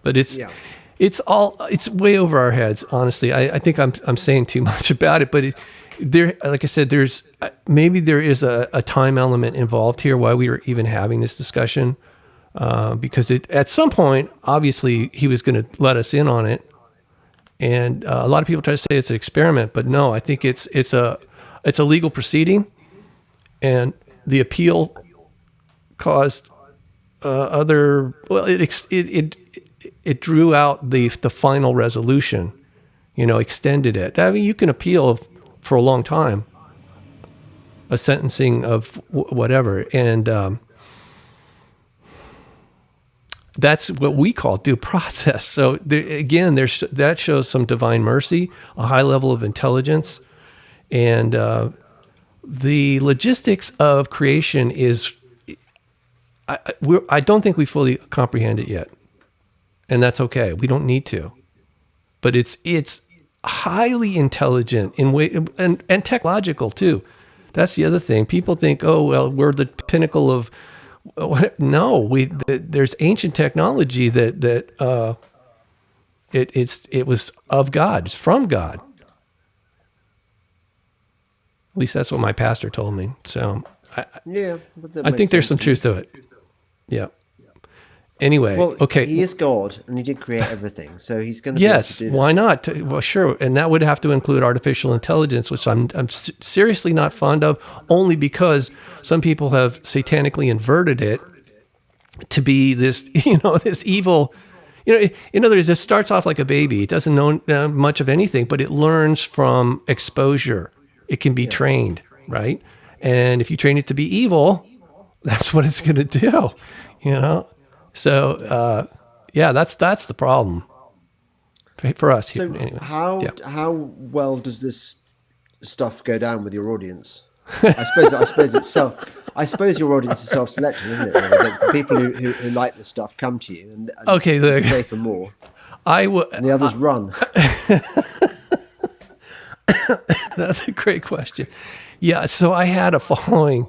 But it's way over our heads. Honestly, I think I'm saying too much about it. But like I said, maybe there is a time element involved here why we were even having this discussion, because at some point, obviously, he was going to let us in on it. And a lot of people try to say it's an experiment, but no, I think it's a legal proceeding, and the appeal caused it drew out the final resolution, extended it. I mean, you can appeal for a long time, a sentencing of whatever, and that's what we call due process. So that shows some divine mercy, a high level of intelligence, and the logistics of creation is. I don't think we fully comprehend it yet, and that's okay. We don't need to, but it's highly intelligent in way and technological too. That's the other thing. People think, oh well, we're the pinnacle of. No, there's ancient technology that it was of God. It's from God. At least that's what my pastor told me. So I think there's some truth to it. Yeah. Anyway, well, okay. He is God, and he did create everything, so he's going to. Yes, why not? Well, sure, and that would have to include artificial intelligence, which I'm seriously not fond of, only because some people have satanically inverted it to be this, this evil. In other words, it starts off like a baby. It doesn't know much of anything, but it learns from exposure. It can be trained, right? And if you train it to be evil, that's what it's going to do, So Yeah, that's the problem for us here. So Anyway, how yeah. how well does this stuff go down with your audience? I suppose your audience is self-selecting, isn't it? Really, the people who like this stuff come to you Okay, and stay for more, and the others run. That's a great question. Yeah, so I had a following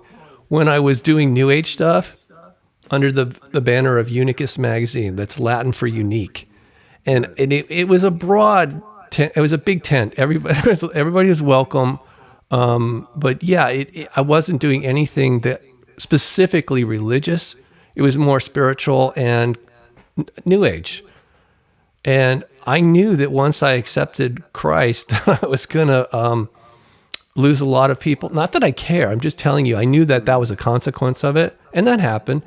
when I was doing New Age stuff under the banner of Unicus magazine. That's Latin for unique, and it was a broad tent. It was a big tent. Everybody was welcome. But yeah, I wasn't doing anything that specifically religious. It was more spiritual and New Age. And I knew that once I accepted Christ, I was going to lose a lot of people. Not that I care. I'm just telling you, I knew that was a consequence of it. And that happened.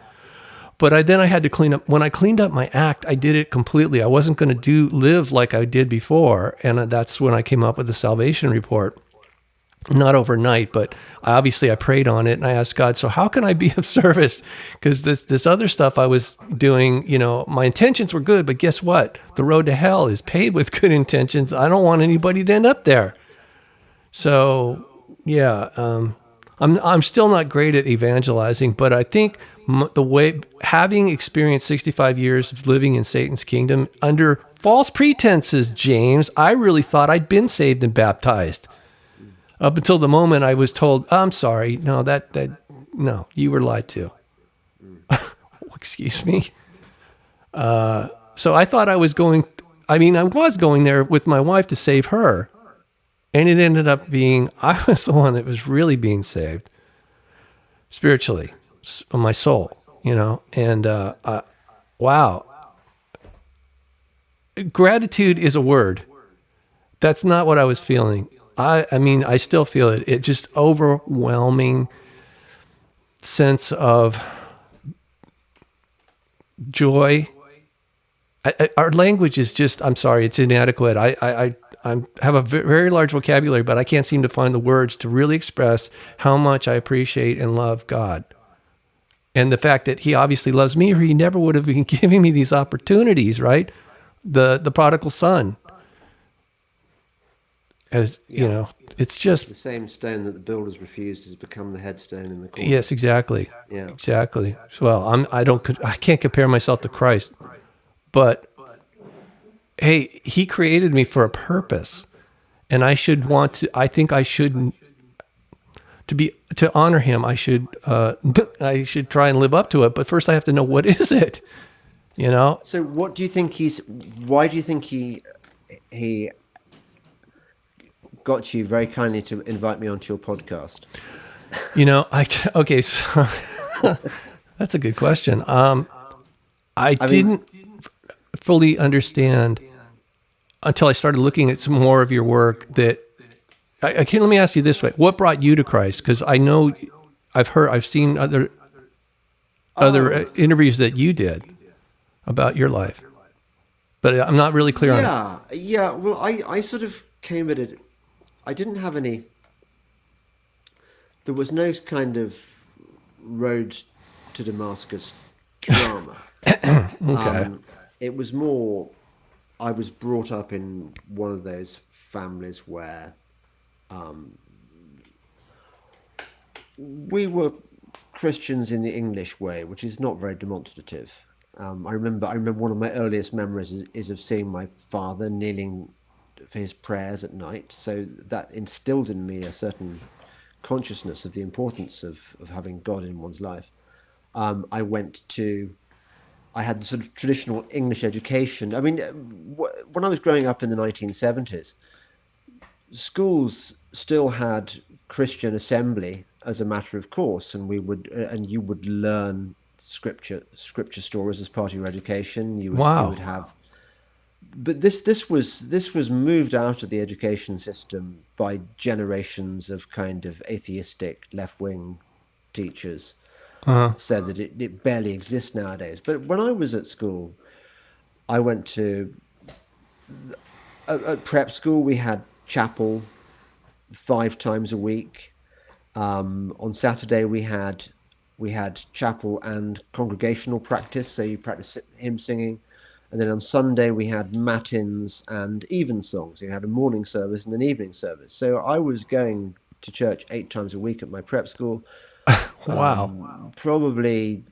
But then I had to clean up. When I cleaned up my act, I did it completely. I wasn't going to live like I did before. And that's when I came up with the salvation report. Not overnight, but I prayed on it and I asked God, so how can I be of service? Because this other stuff I was doing, my intentions were good, but guess what? The road to hell is paved with good intentions. I don't want anybody to end up there. So yeah, I'm still not great at evangelizing, but I think the way, having experienced 65 years of living in Satan's kingdom under false pretenses, James, I really thought I'd been saved and baptized. Up until the moment I was told, I'm sorry, no, no, you were lied to. Excuse me. So I thought I was going there with my wife to save her. And it ended up being, I was the one that was really being saved spiritually, my soul, and wow. Gratitude is a word. That's not what I was feeling. I still feel it. It just overwhelming sense of joy. Our language is just, I'm sorry, it's inadequate. I have a very large vocabulary, but I can't seem to find the words to really express how much I appreciate and love God. And the fact that he obviously loves me, or he never would have been giving me these opportunities, right? The prodigal son. It's just the same stone that the builders refused has become the headstone in the corner. Yes, exactly. Yeah, exactly. Well, I can't compare myself to Christ, but hey, he created me for a purpose, and I should want to. I think I should to honor him. I should try and live up to it. But first, I have to know what is it. So, what do you think why do you think he got you very kindly to invite me onto your podcast? Okay, so that's a good question. I didn't fully understand until I started looking at some more of your work that let me ask you this way. What brought you to Christ? Because I know I've seen other interviews that you did about your life, but I'm not really clear on it. Yeah. Well, I sort of came at it. I didn't have any. There was no kind of road to Damascus drama. Okay. It was more. I was brought up in one of those families where we were Christians in the English way, which is not very demonstrative. I remember one of my earliest memories is of seeing my father kneeling for his prayers at night. So that instilled in me a certain consciousness of the importance of having God in one's life. I had the sort of traditional English education. I mean, when I was growing up in the 1970s, schools still had Christian assembly as a matter of course, and you would learn scripture stories as part of your education. You would have, but this was moved out of the education system by generations of kind of atheistic left-wing teachers. So that it barely exists nowadays. But when I was at school, I went to at prep school. We had chapel 5 times a week. On Saturday we had chapel and congregational practice. So you practice hymn singing, And then on Sunday we had matins and evensongs. We had a morning service and an evening service. So I was going to church 8 times a week at my prep school. Wow. Probably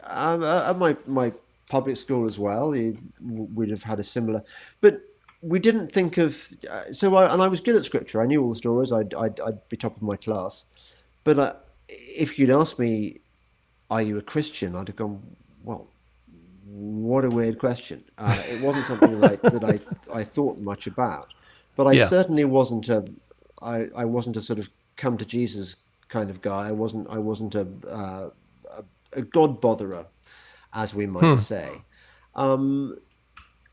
at my public school as well. We'd have had a similar, but we didn't think of. I was good at scripture. I knew all the stories. I'd be top of my class. But if you'd asked me, "Are you a Christian?" I'd have gone, "Well, what a weird question." It wasn't something that I thought much about. But I Yeah. certainly wasn't I wasn't a sort of come to Jesus kind of guy. I wasn't a God botherer, as we might say.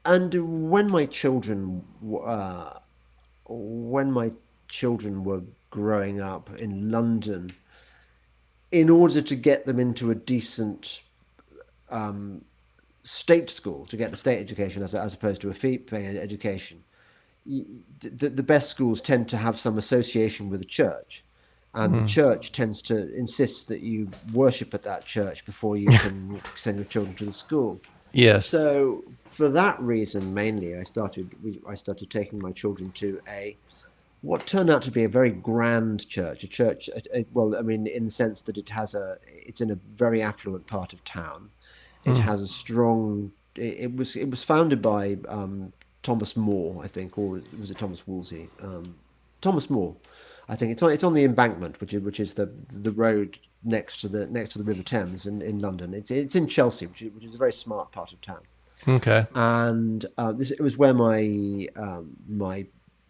And when my children were growing up in London, in order to get them into a decent state school, to get a state education as opposed to a fee-paying education, the best schools tend to have some association with the church. And the church tends to insist that you worship at that church before you can send your children to the school. Yes. So for that reason, mainly, I started taking my children to what turned out to be a very grand church. Well, I mean, in the sense that it's in a very affluent part of town. It has a strong. It was founded by Thomas More, I think, or was it Thomas Wolsey? Thomas More. I think it's on the Embankment, which is the road next to the River Thames in London. It's in Chelsea, which is a very smart part of town. Okay. And it was where my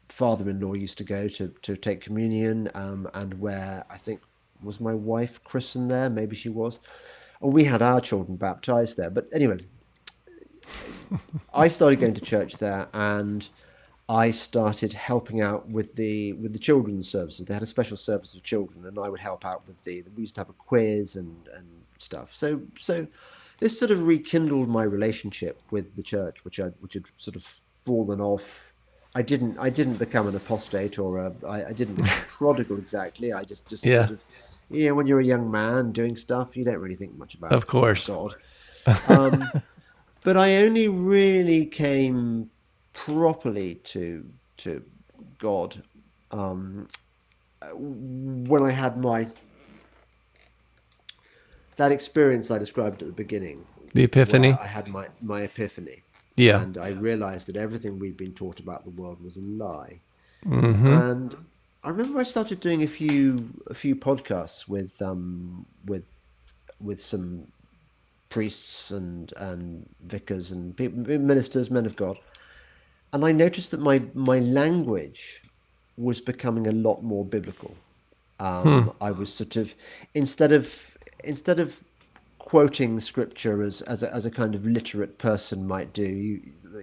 father-in-law used to go to take communion, and where I think was my wife christened there. Maybe she was, and we had our children baptized there. But anyway, I started going to church there, and I started helping out with the children's services. They had a special service of children, and I would help out with we used to have a quiz and stuff. So this sort of rekindled my relationship with the church, which had sort of fallen off. I didn't become an apostate I didn't become prodigal exactly. I just Yeah. sort of, when you're a young man doing stuff, you don't really think much about Of course. God. But I only really came properly to God when I had that experience I described at the beginning. The epiphany. Where I had my epiphany. Yeah. And I realized that everything we'd been taught about the world was a lie. Mm-hmm. And I remember I started doing a few podcasts with some priests and vicars and ministers, men of God. And I noticed that my language was becoming a lot more biblical. I was sort of instead of quoting scripture as a kind of literate person might do,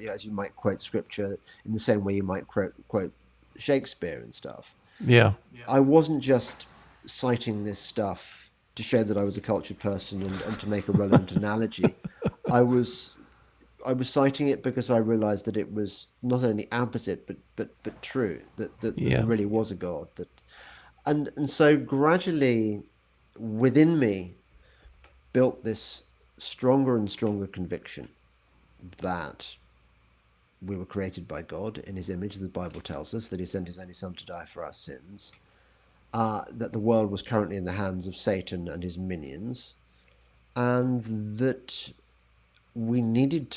as you might quote scripture in the same way you might quote Shakespeare and stuff. Yeah. I wasn't just citing this stuff to show that I was a cultured person and to make a relevant analogy. I was citing it because I realized that it was not only opposite but true, that there really was a God, and so gradually within me built this stronger and stronger conviction that we were created by God in his image. The Bible tells us that he sent his only son to die for our sins, that the world was currently in the hands of Satan and his minions, and that we need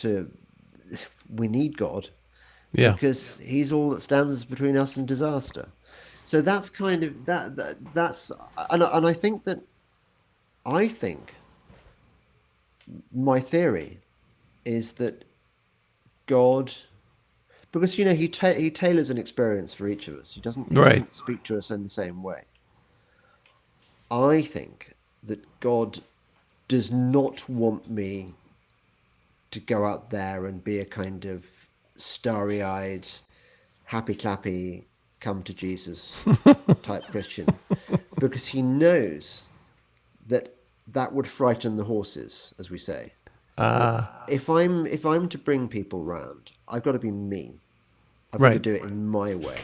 God, because he's all that stands between us and disaster. So that's kind of that's and I think my theory is that God, because he tailors an experience for each of us. He doesn't speak to us in the same way. I think that God does not want me to go out there and be a kind of starry-eyed, happy-clappy, come to Jesus type Christian, because he knows that would frighten the horses, as we say. If I'm to bring people round, I've got to be me. I've got to do it in my way,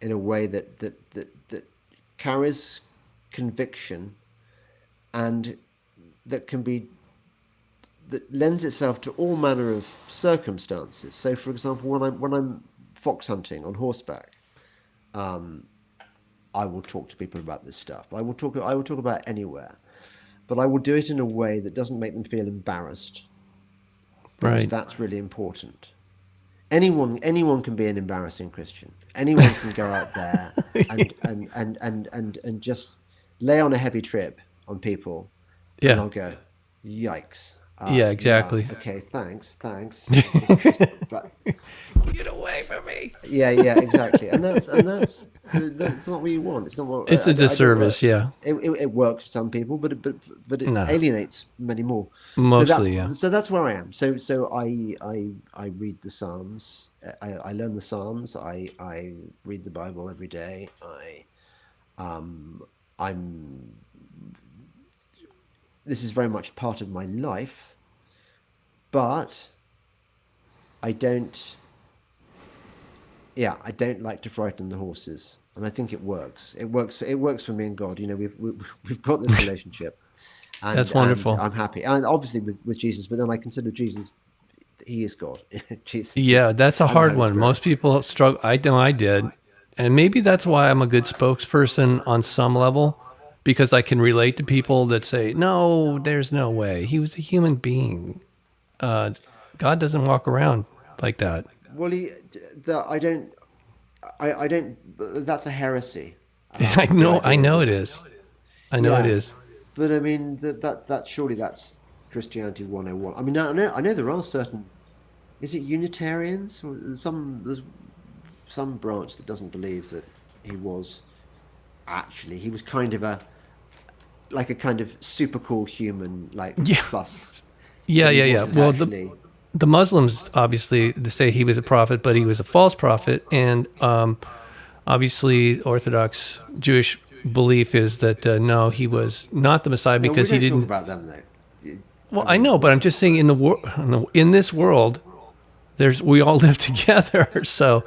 in a way that carries conviction, and that that lends itself to all manner of circumstances. So, for example, when I'm fox hunting on horseback, I will talk to people about this stuff. I will talk about it anywhere, but I will do it in a way that doesn't make them feel embarrassed, because Right. that's really important. Anyone can be an embarrassing Christian. Anyone can go out there and just lay on a heavy trip on people, and Yeah. I'll go, yikes. Yeah, exactly. Okay, thanks. But Get away from me. yeah, exactly. And that's not what you want. It's not what. It's a disservice, yeah. It works for some people, but it No. alienates many more. Mostly, yeah. So that's where I am. So I read the Psalms. I learn the Psalms. I read the Bible every day. This is very much part of my life, but I don't like to frighten the horses, and I think it works. It works for me and God. We've got this relationship, and, That's wonderful. and I'm happy, and obviously with Jesus. But then I consider Jesus, he is God. Jesus. Yeah, that's a and the hard Holy one. Spirit. Most people struggle. I know I did. And maybe that's why I'm a good spokesperson on some level, because I can relate to people that say, no, there's no way. He was a human being. God doesn't walk around like that. Well, I don't. That's a heresy. I know it is. I know it Yeah. is. But I mean, that surely that's Christianity 101. I mean, I know there are certain. Is it Unitarians or there's some branch that doesn't believe that he was kind of a kind of super cool human, like Yeah. plus. Yeah, But he yeah, yeah. wasn't Well, actually- the Muslims obviously they say he was a prophet, but he was a false prophet, and obviously Orthodox Jewish belief is that no, he was not the Messiah No, because we he don't didn't. talk about them though. Well, I know, but I'm just saying in this world, we all live together, so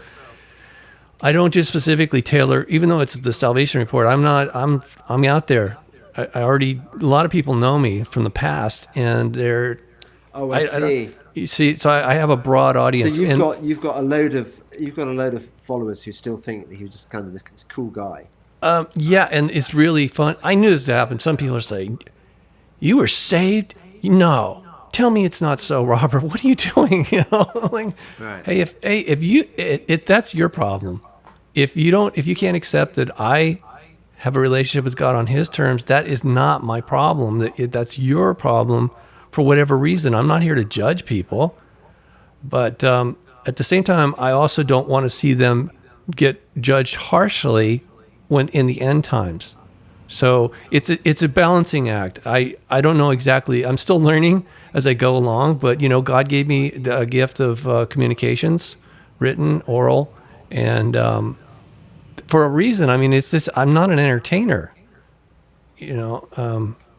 I don't just specifically tailor. Even though it's the Salvation Report, I'm out there. I already a lot of people know me from the past, and they're. Oh, I see. You see, so I have a broad So audience. you've got a load of followers who still think that he was just kind of this cool guy. Yeah, and it's really fun. I knew this happened. Some people are saying, "You were saved." No, tell me it's not so, Robert. What are you doing? Like, Right. hey, if that's your problem. If you can't accept that I have a relationship with God on His terms, that is not my problem. That's your problem for whatever reason. I'm not here to judge people, but at the same time, I also don't want to see them get judged harshly when in the end times. So it's a balancing act. I don't know exactly. I'm still learning as I go along, but God gave me the gift of communications, written, oral, and for a reason. I mean, it's this. I'm not an entertainer,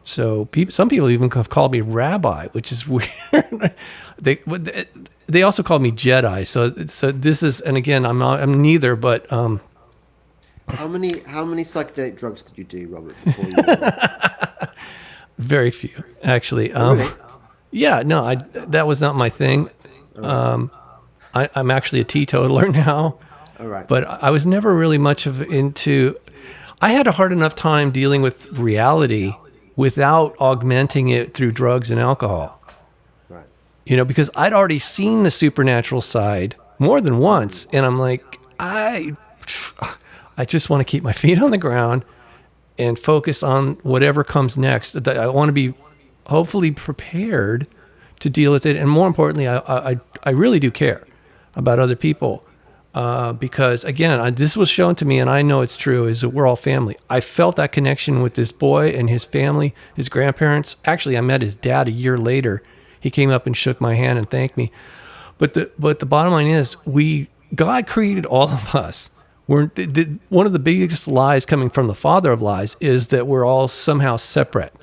So some people even have called me rabbi, which is weird. They also called me Jedi. So this is, and again, I'm neither, but. How many psychedelic drugs did you do, Robert? Before you Very few, actually. Really? Yeah, no, that was not my thing. I'm actually a teetotaler now, All right. but I was never really much into. I had a hard enough time dealing with reality without augmenting it through drugs and alcohol. Right. Because I'd already seen the supernatural side more than once, and I'm like, I just want to keep my feet on the ground and focus on whatever comes next. I want to be hopefully prepared to deal with it. And more importantly, I really do care about other people because, again, this was shown to me, and I know it's true, is that we're all family. I felt that connection with this boy and his family, his grandparents. Actually, I met his dad a year later. He came up and shook my hand and thanked me. But the bottom line is, God created all of us. One of the biggest lies coming from the father of lies is that we're all somehow separate.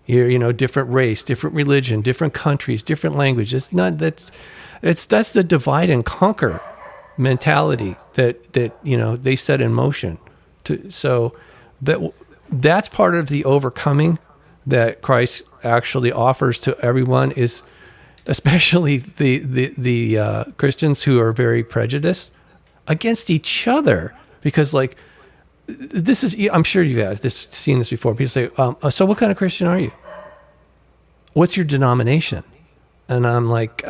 Here, different race, different religion, different countries, different language. It's not that's the divide and conquer mentality that they set in motion. So that's part of the overcoming that Christ actually offers to everyone is especially the Christians who are very prejudiced against each other, because like this is, I'm sure you've seen this before. People say, so what kind of Christian are you? What's your denomination? And I'm like,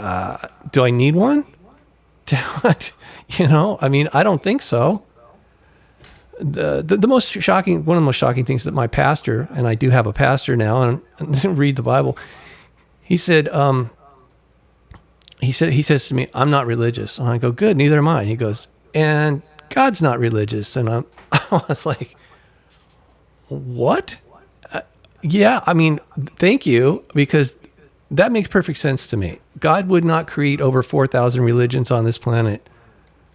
do I need one? I mean, I don't think so. The most shocking, one of the most shocking things that my pastor, and I do have a pastor now and read the Bible, he said, he says to me, I'm not religious. And I go, good, neither am I. And he goes, and God's not religious. And I was like, what? Yeah, I mean, thank you, because that makes perfect sense to me. God would not create over 4,000 religions on this planet.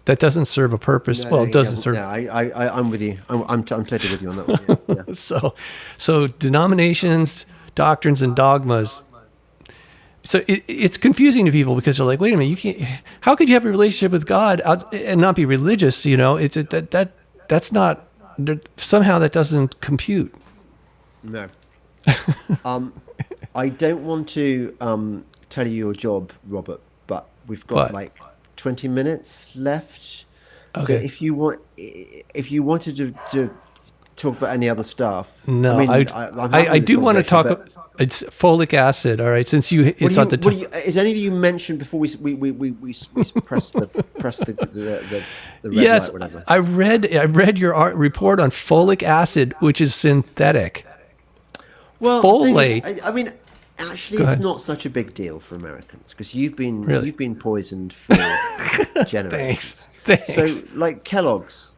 That doesn't serve a purpose. Well, it doesn't serve. Yeah, I'm with you. I'm totally with you on that one. Yeah. So denominations, doctrines, and dogmas. So it's confusing to people because they're like, wait a minute, you can't. How could you have a relationship with God and not be religious? That's not. Somehow that doesn't compute. No. I don't want to tell you your job, Robert, but we've got like 20 minutes left. Okay. So if you wanted to talk about any other stuff, no, I do want to talk. It's folic acid. All right, since it's on the top. Is any of you mentioned before we press the red yes, light, whatever? I read your report on folic acid, which is synthetic. Well, folate. I mean, actually, it's not such a big deal for Americans because you've been poisoned for generations. Thanks. So, like Kellogg's.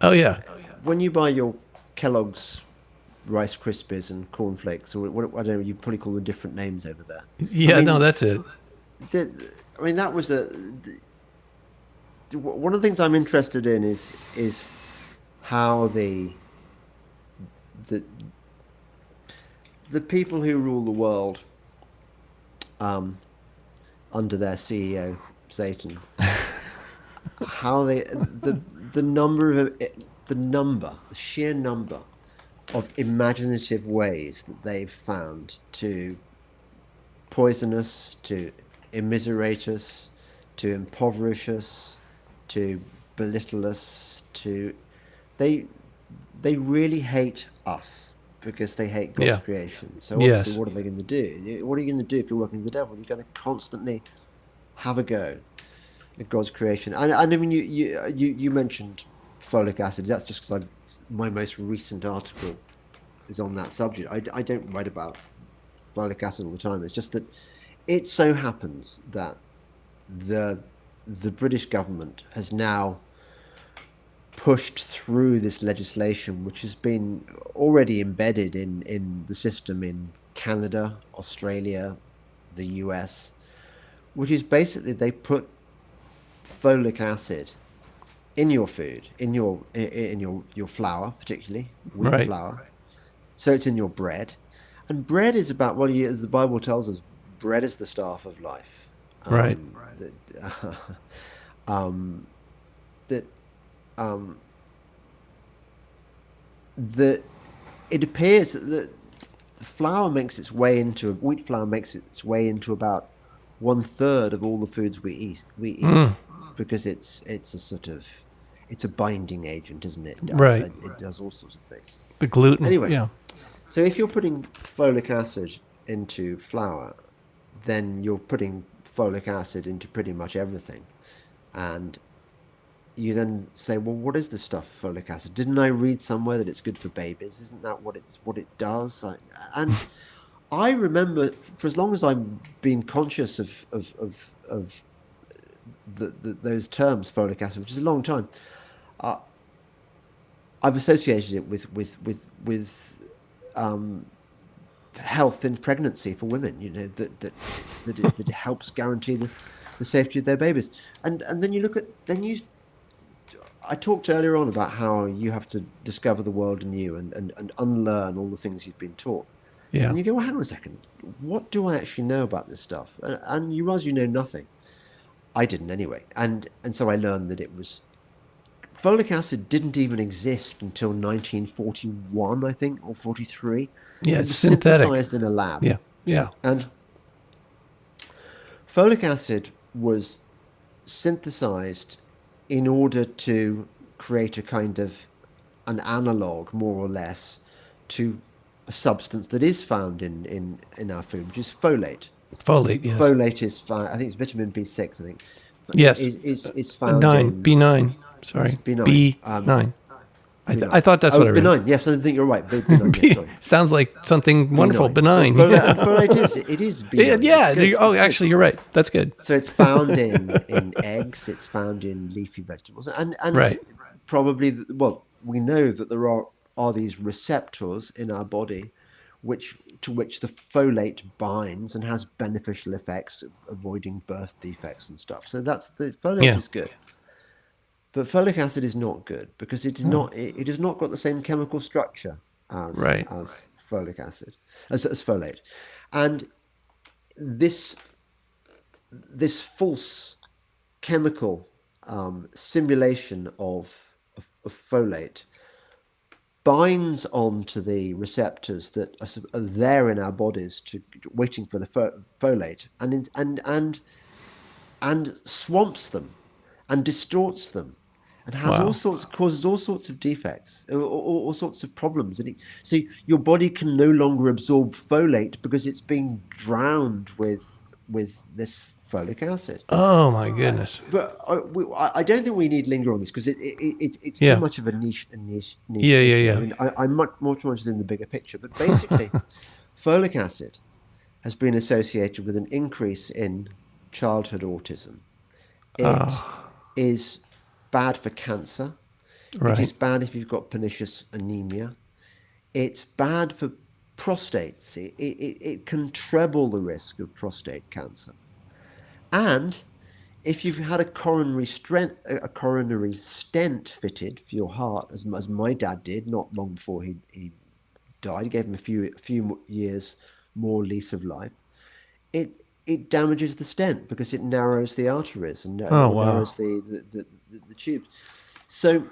Oh yeah. When you buy your Kellogg's Rice Krispies and cornflakes, or what, I don't know, you probably call them different names over there. Yeah, no, that's it. That was one of the things I'm interested in is how the people who rule the world under their CEO Satan, how they the sheer number of imaginative ways that they've found to poison us, to immiserate us, to impoverish us, to belittle us, they really hate us because they hate God's creation. So obviously, what are they going to do? What are you going to do if you're working with the devil? You're going to constantly have a go at God's creation. And I mean, you mentioned folic acid. That's just because my most recent article is on that subject. I don't write about folic acid all the time. It's just that it so happens that the British government has now pushed through this legislation, which has been already embedded in the system in Canada, Australia, the US, which is basically they put folic acid in your food, in your flour, particularly wheat flour. So it's in your bread, and bread is about, well, as the Bible tells us, bread is the staff of life. Right. That it appears that the flour makes its way into wheat flour makes its way into about 1/3 of all the foods we eat. Because it's a sort of, it's a binding agent, isn't it? Right. It does all sorts of things. The gluten. Anyway, yeah. So if you're putting folic acid into flour, then you're putting folic acid into pretty much everything. And you then say, well, what is this stuff, folic acid? Didn't I read somewhere that it's good for babies? Isn't that what it does? And I remember, for as long as I've been conscious of those terms, folic acid, which is a long time, I've associated it with health in pregnancy for women. You know, that it helps guarantee the safety of their babies. And then you look at I talked earlier on about how you have to discover the world anew and unlearn all the things you've been taught. Yeah. And you go, well, hang on a second, what do I actually know about this stuff? And you realize you know nothing. I didn't anyway. And so I learned that it was, folic acid didn't even exist until 1941, I think, or 43. Yeah, it it's was synthetic. synthesized in a lab. Yeah, yeah. And Folic acid was synthesized in order to create a kind of an analog, more or less, to a substance that is found in our food, which is folate. Folate, yes. Folate is found, I think it's vitamin B6, I think, Yes. is found Nine. in B9. Sorry. B9. B9. B9. I thought that's what I read. benign. Yes, I think you're right. B9, yes, sorry. Sounds like something wonderful. Benign. And folate is benign. Yeah. It's good. Oh, It's actually, good. you're right. That's good. So it's found in eggs, it's found in leafy vegetables, and Right. probably, well, we know that there are these receptors in our body to which the folate binds and has beneficial effects, avoiding birth defects and stuff. So that's the folate is good. But folic acid is not good because it is not. It has not got the same chemical structure as folic acid, as folate, and this false chemical simulation of folate binds onto the receptors that are there in our bodies, waiting for the folate, and swamps them and distorts them, and has causes all sorts of defects, all sorts of problems. And so your body can no longer absorb folate because it's being drowned with this folic acid. Oh my goodness! But I don't think we need to linger on this because it's too much of a niche Yeah. issue. I mean, I'm much more interested in the bigger picture. But basically, folic acid has been associated with an increase in childhood autism. It is bad for cancer. Right. It is bad if you've got pernicious anemia. It's bad for prostates. It can treble the risk of prostate cancer. And if you've had a coronary stent fitted for your heart, as my dad did, not long before he died, gave him a few years more lease of life. It damages the stent because it narrows the arteries and narrows the tubes. So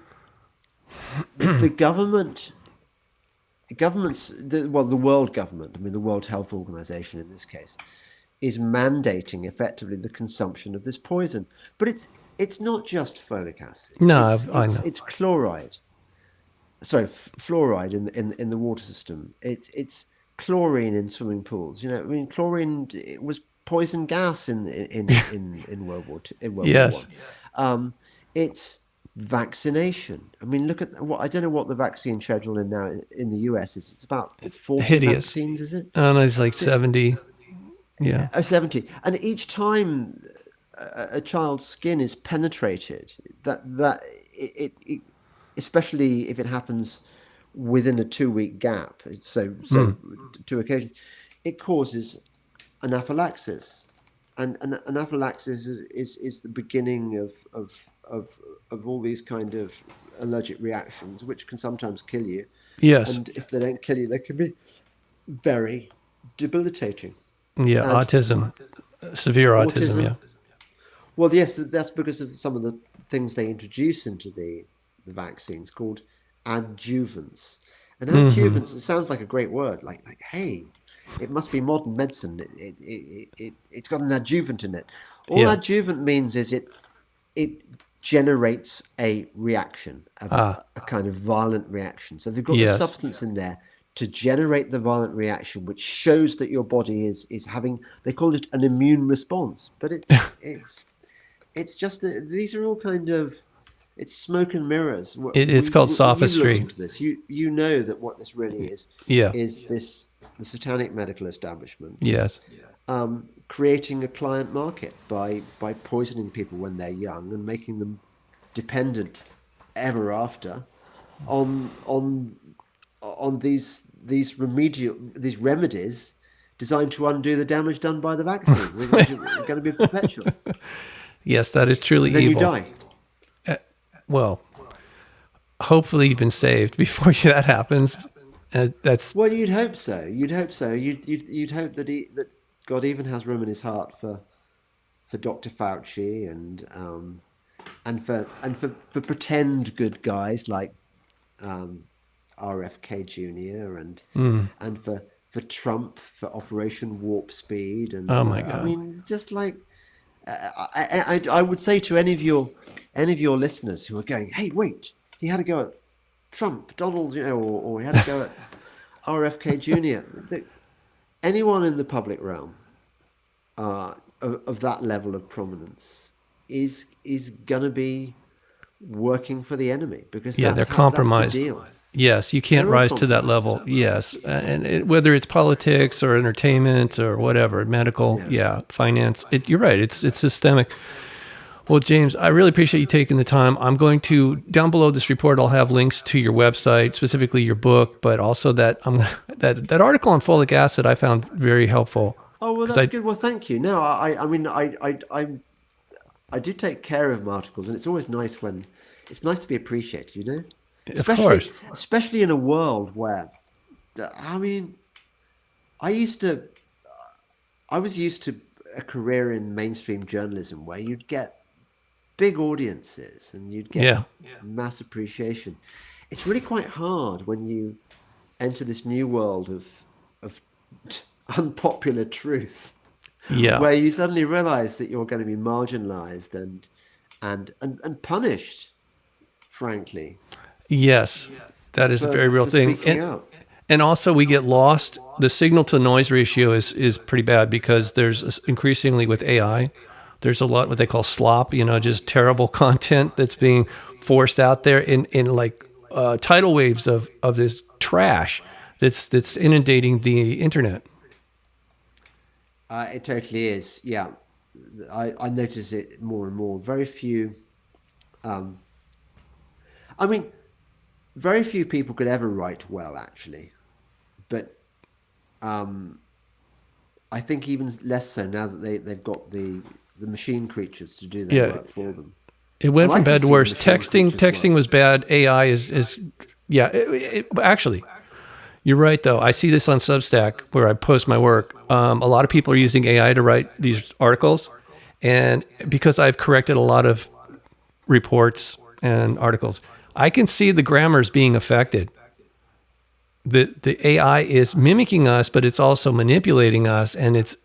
the the world government, I mean the World Health Organization in this case, is mandating effectively the consumption of this poison. But it's not just folic acid. No, I know. It's chloride. Sorry, fluoride in the water system. It's chlorine in swimming pools. I mean, chlorine was poison gas in World War II, in World War I. It's vaccination. I mean, look at I don't know what the vaccine schedule now in the US is. It's about 40 hideous. vaccines, is it? I don't know, it's like 70. Yeah. 70. And each time a child's skin is penetrated, that it especially if it happens within a 2-week gap, so 2 occasions, it causes anaphylaxis. And anaphylaxis is the beginning of all these kind of allergic reactions, which can sometimes kill you. Yes. And if they don't kill you, they can be very debilitating. Yeah, autism. Severe autism, yeah. Well, yes, that's because of some of the things they introduce into the vaccines called adjuvants. And adjuvants, it sounds like a great word, like hey, it must be modern medicine. It's got an adjuvant in it. All adjuvant means is it generates a reaction, a kind of violent reaction. So they've got the substance in there to generate the violent reaction, which shows that your body is having, they call it an immune response. But it's just, these are all kind of, it's smoke and mirrors. It's called sophistry. You looked into this. You know that what this really is is the satanic medical establishment. Yes. Creating a client market by poisoning people when they're young and making them dependent ever after on these remedies designed to undo the damage done by the vaccine. We're going to be perpetual. Yes, that is truly then evil. Then you die. Well, hopefully you've been saved before that happens. That's well, you'd hope so. You'd hope so. You'd hope that God even has room in his heart for Dr. Fauci and for pretend good guys like RFK Jr. and for Trump, for Operation Warp Speed, and oh my God. I mean, it's just like I would say to any of your listeners who are going, hey, wait, he had a go at Trump, Donald, or he had a go at RFK Jr. Anyone in the public realm of that level of prominence is gonna be working for the enemy, because they're compromised. That's the deal. Yes, you can't rise to that level. Yes, and whether it's politics or entertainment or whatever, medical, finance. You're right. It's systemic. Well, James, I really appreciate you taking the time. I'm going to, down below this report, I'll have links to your website, specifically your book, but also that article on folic acid I found very helpful. Oh, well, that's good. Well, thank you. No, I mean, I do take care of my articles, and it's always nice it's nice to be appreciated, Especially in a world where, I mean, I was used to a career in mainstream journalism where you'd get big audiences and you'd get mass appreciation. It's really quite hard when you enter this new world of unpopular truth, where you suddenly realize that you're going to be marginalized and punished, frankly. Yes, that is a very real thing. And also we get lost. The signal to noise ratio is pretty bad, because there's increasingly with AI, there's a lot what they call slop, just terrible content that's being forced out there in like tidal waves of this trash that's inundating the internet. It totally is. Yeah. I notice it more and more. Very few, very few people could ever write well, actually, but I think even less so now that they've got the machine creatures to do their work for them. It went from bad to worse. Texting was bad. AI is actually, you're right though. I see this on Substack where I post my work. A lot of people are using AI to write these articles, and because I've corrected a lot of reports and articles, I can see the grammars being affected. The AI is mimicking us, but it's also manipulating us, and it's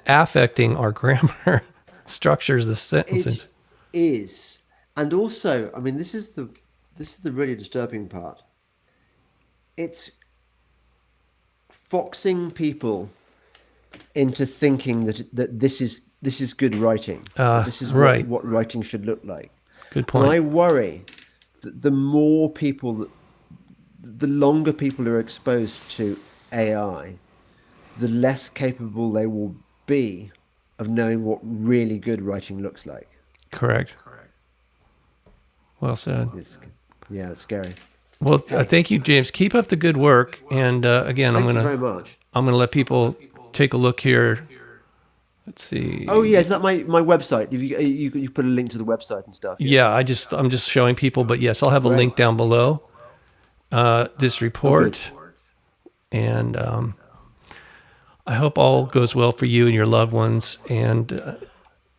affecting our grammar structures, the sentences. It is, and also, I mean, this is the really disturbing part. It's foxing people into thinking that this is good writing. This is what writing should look like. Good point. And I worry that the more people, the longer people are exposed to AI, the less capable they will be of knowing what really good writing looks like. Correct. Well said. It's scary. Well, thank you, James. Keep up the good work. And again, Thank you very much. I'm gonna let people take a look here. Let's see. Oh yeah, is that my website? You put a link to the website and stuff. Yeah, I'm just showing people, but yes, I'll have a link down below this report. And I hope all goes well for you and your loved ones. And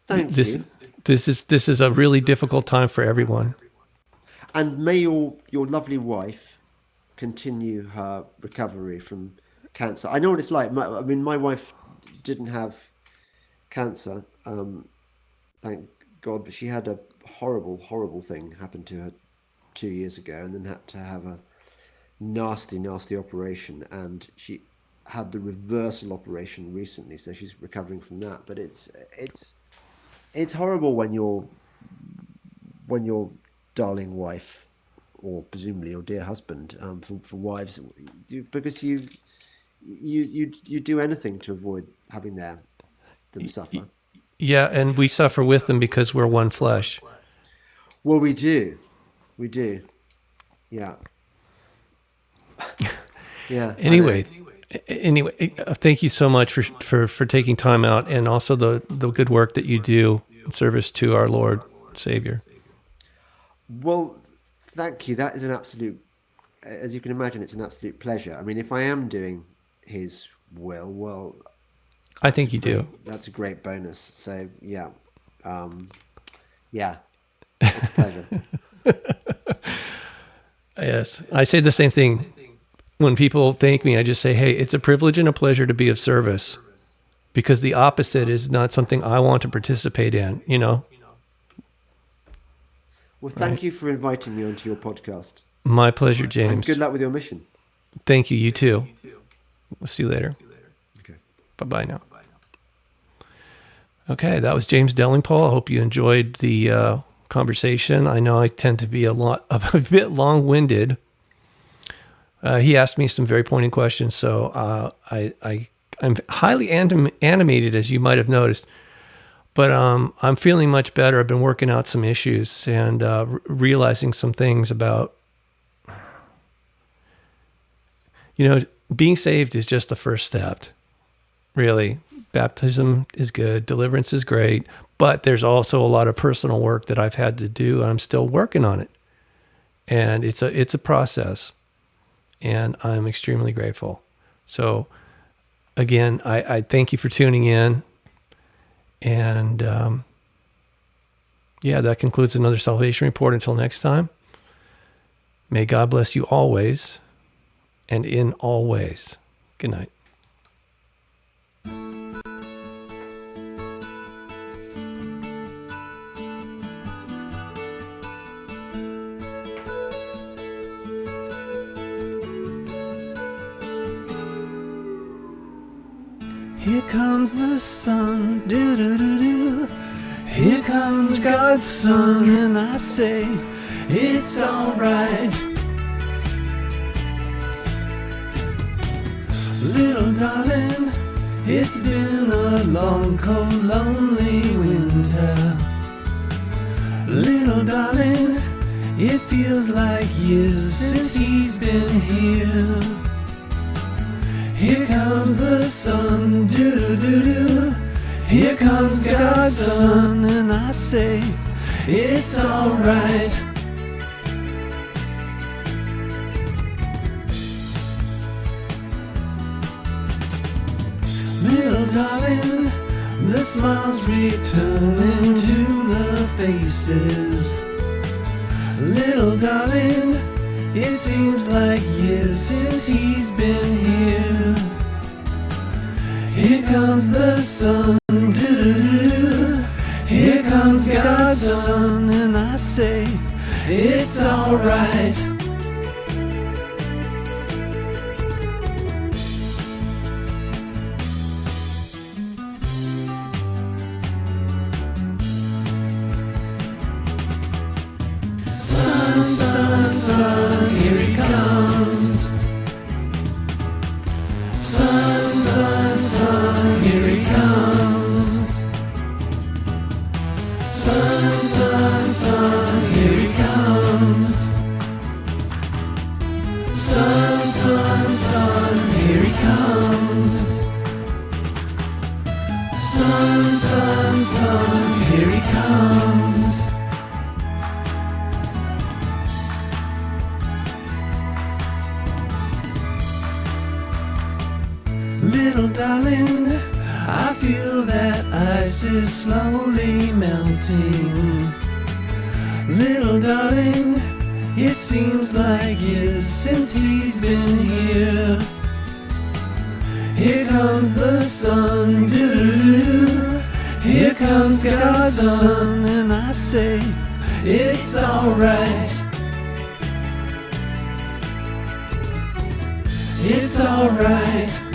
thank you. This is a really difficult time for everyone. And may your lovely wife continue her recovery from cancer. I know what it's like. My wife didn't have cancer, thank God, but she had a horrible thing happen to her 2 years ago, and then had to have a nasty operation, and she had the reversal operation recently, so she's recovering from that. But it's horrible when your darling wife, or presumably your dear husband, for wives, because you do anything to avoid having them suffer. Yeah, and we suffer with them because we're one flesh. Well, we do. Yeah. Yeah. Anyway, thank you so much for taking time out, and also the good work that you do in service to our Lord and Savior. Well, thank you. That is an absolute, as you can imagine, it's an absolute pleasure. I mean, if I am doing His will, well, I think you do. That's a great bonus. So yeah, it's a pleasure. Yes, I say the same thing when people thank me. I just say, hey, it's a privilege and a pleasure to be of service. because the opposite is not something I want to participate in, you know? Well, thank you for inviting me onto your podcast. My pleasure, James. And good luck with your mission. Thank you. You too. We'll see you later. Okay. Bye-bye now. Okay, that was James Delingpole. I hope you enjoyed the conversation. I know I tend to be a bit long-winded. He asked me some very pointed questions, so I'm highly animated, as you might have noticed. But I'm feeling much better. I've been working out some issues and realizing some things about, being saved is just the first step, really. Baptism is good, deliverance is great, but there's also a lot of personal work that I've had to do, and I'm still working on it. And it's a process, and I'm extremely grateful. So, again, I thank you for tuning in, and that concludes another Salvation Report. Until next time, may God bless you always, and in all ways. Good night. Here comes the sun, do-do-do-do. Here comes God's Son, and I say, it's alright. Little darling, it's been a long, cold, lonely winter. Little darling, it feels like years since he's been here. Here comes the sun, do-do-do-do. Here comes God's Son, and I say, it's alright. Little darling, the smiles returning to the faces. Little darling, it seems like years since he's been here. Here comes the sun, do-do-do. Here comes God's Son, and I say, it's alright. Sun, sun, sun, here he comes. Sun, sun, sun, here he comes. Sun, sun, sun, here he comes. Sun, sun, sun, here he comes. Sun, sun, sun, here he comes. Little darling, I feel that ice is slowly melting. Little darling, it seems like years since he's been here. Here comes the sun, do-do-do. Here comes God's Son, and I say, it's alright. It's alright.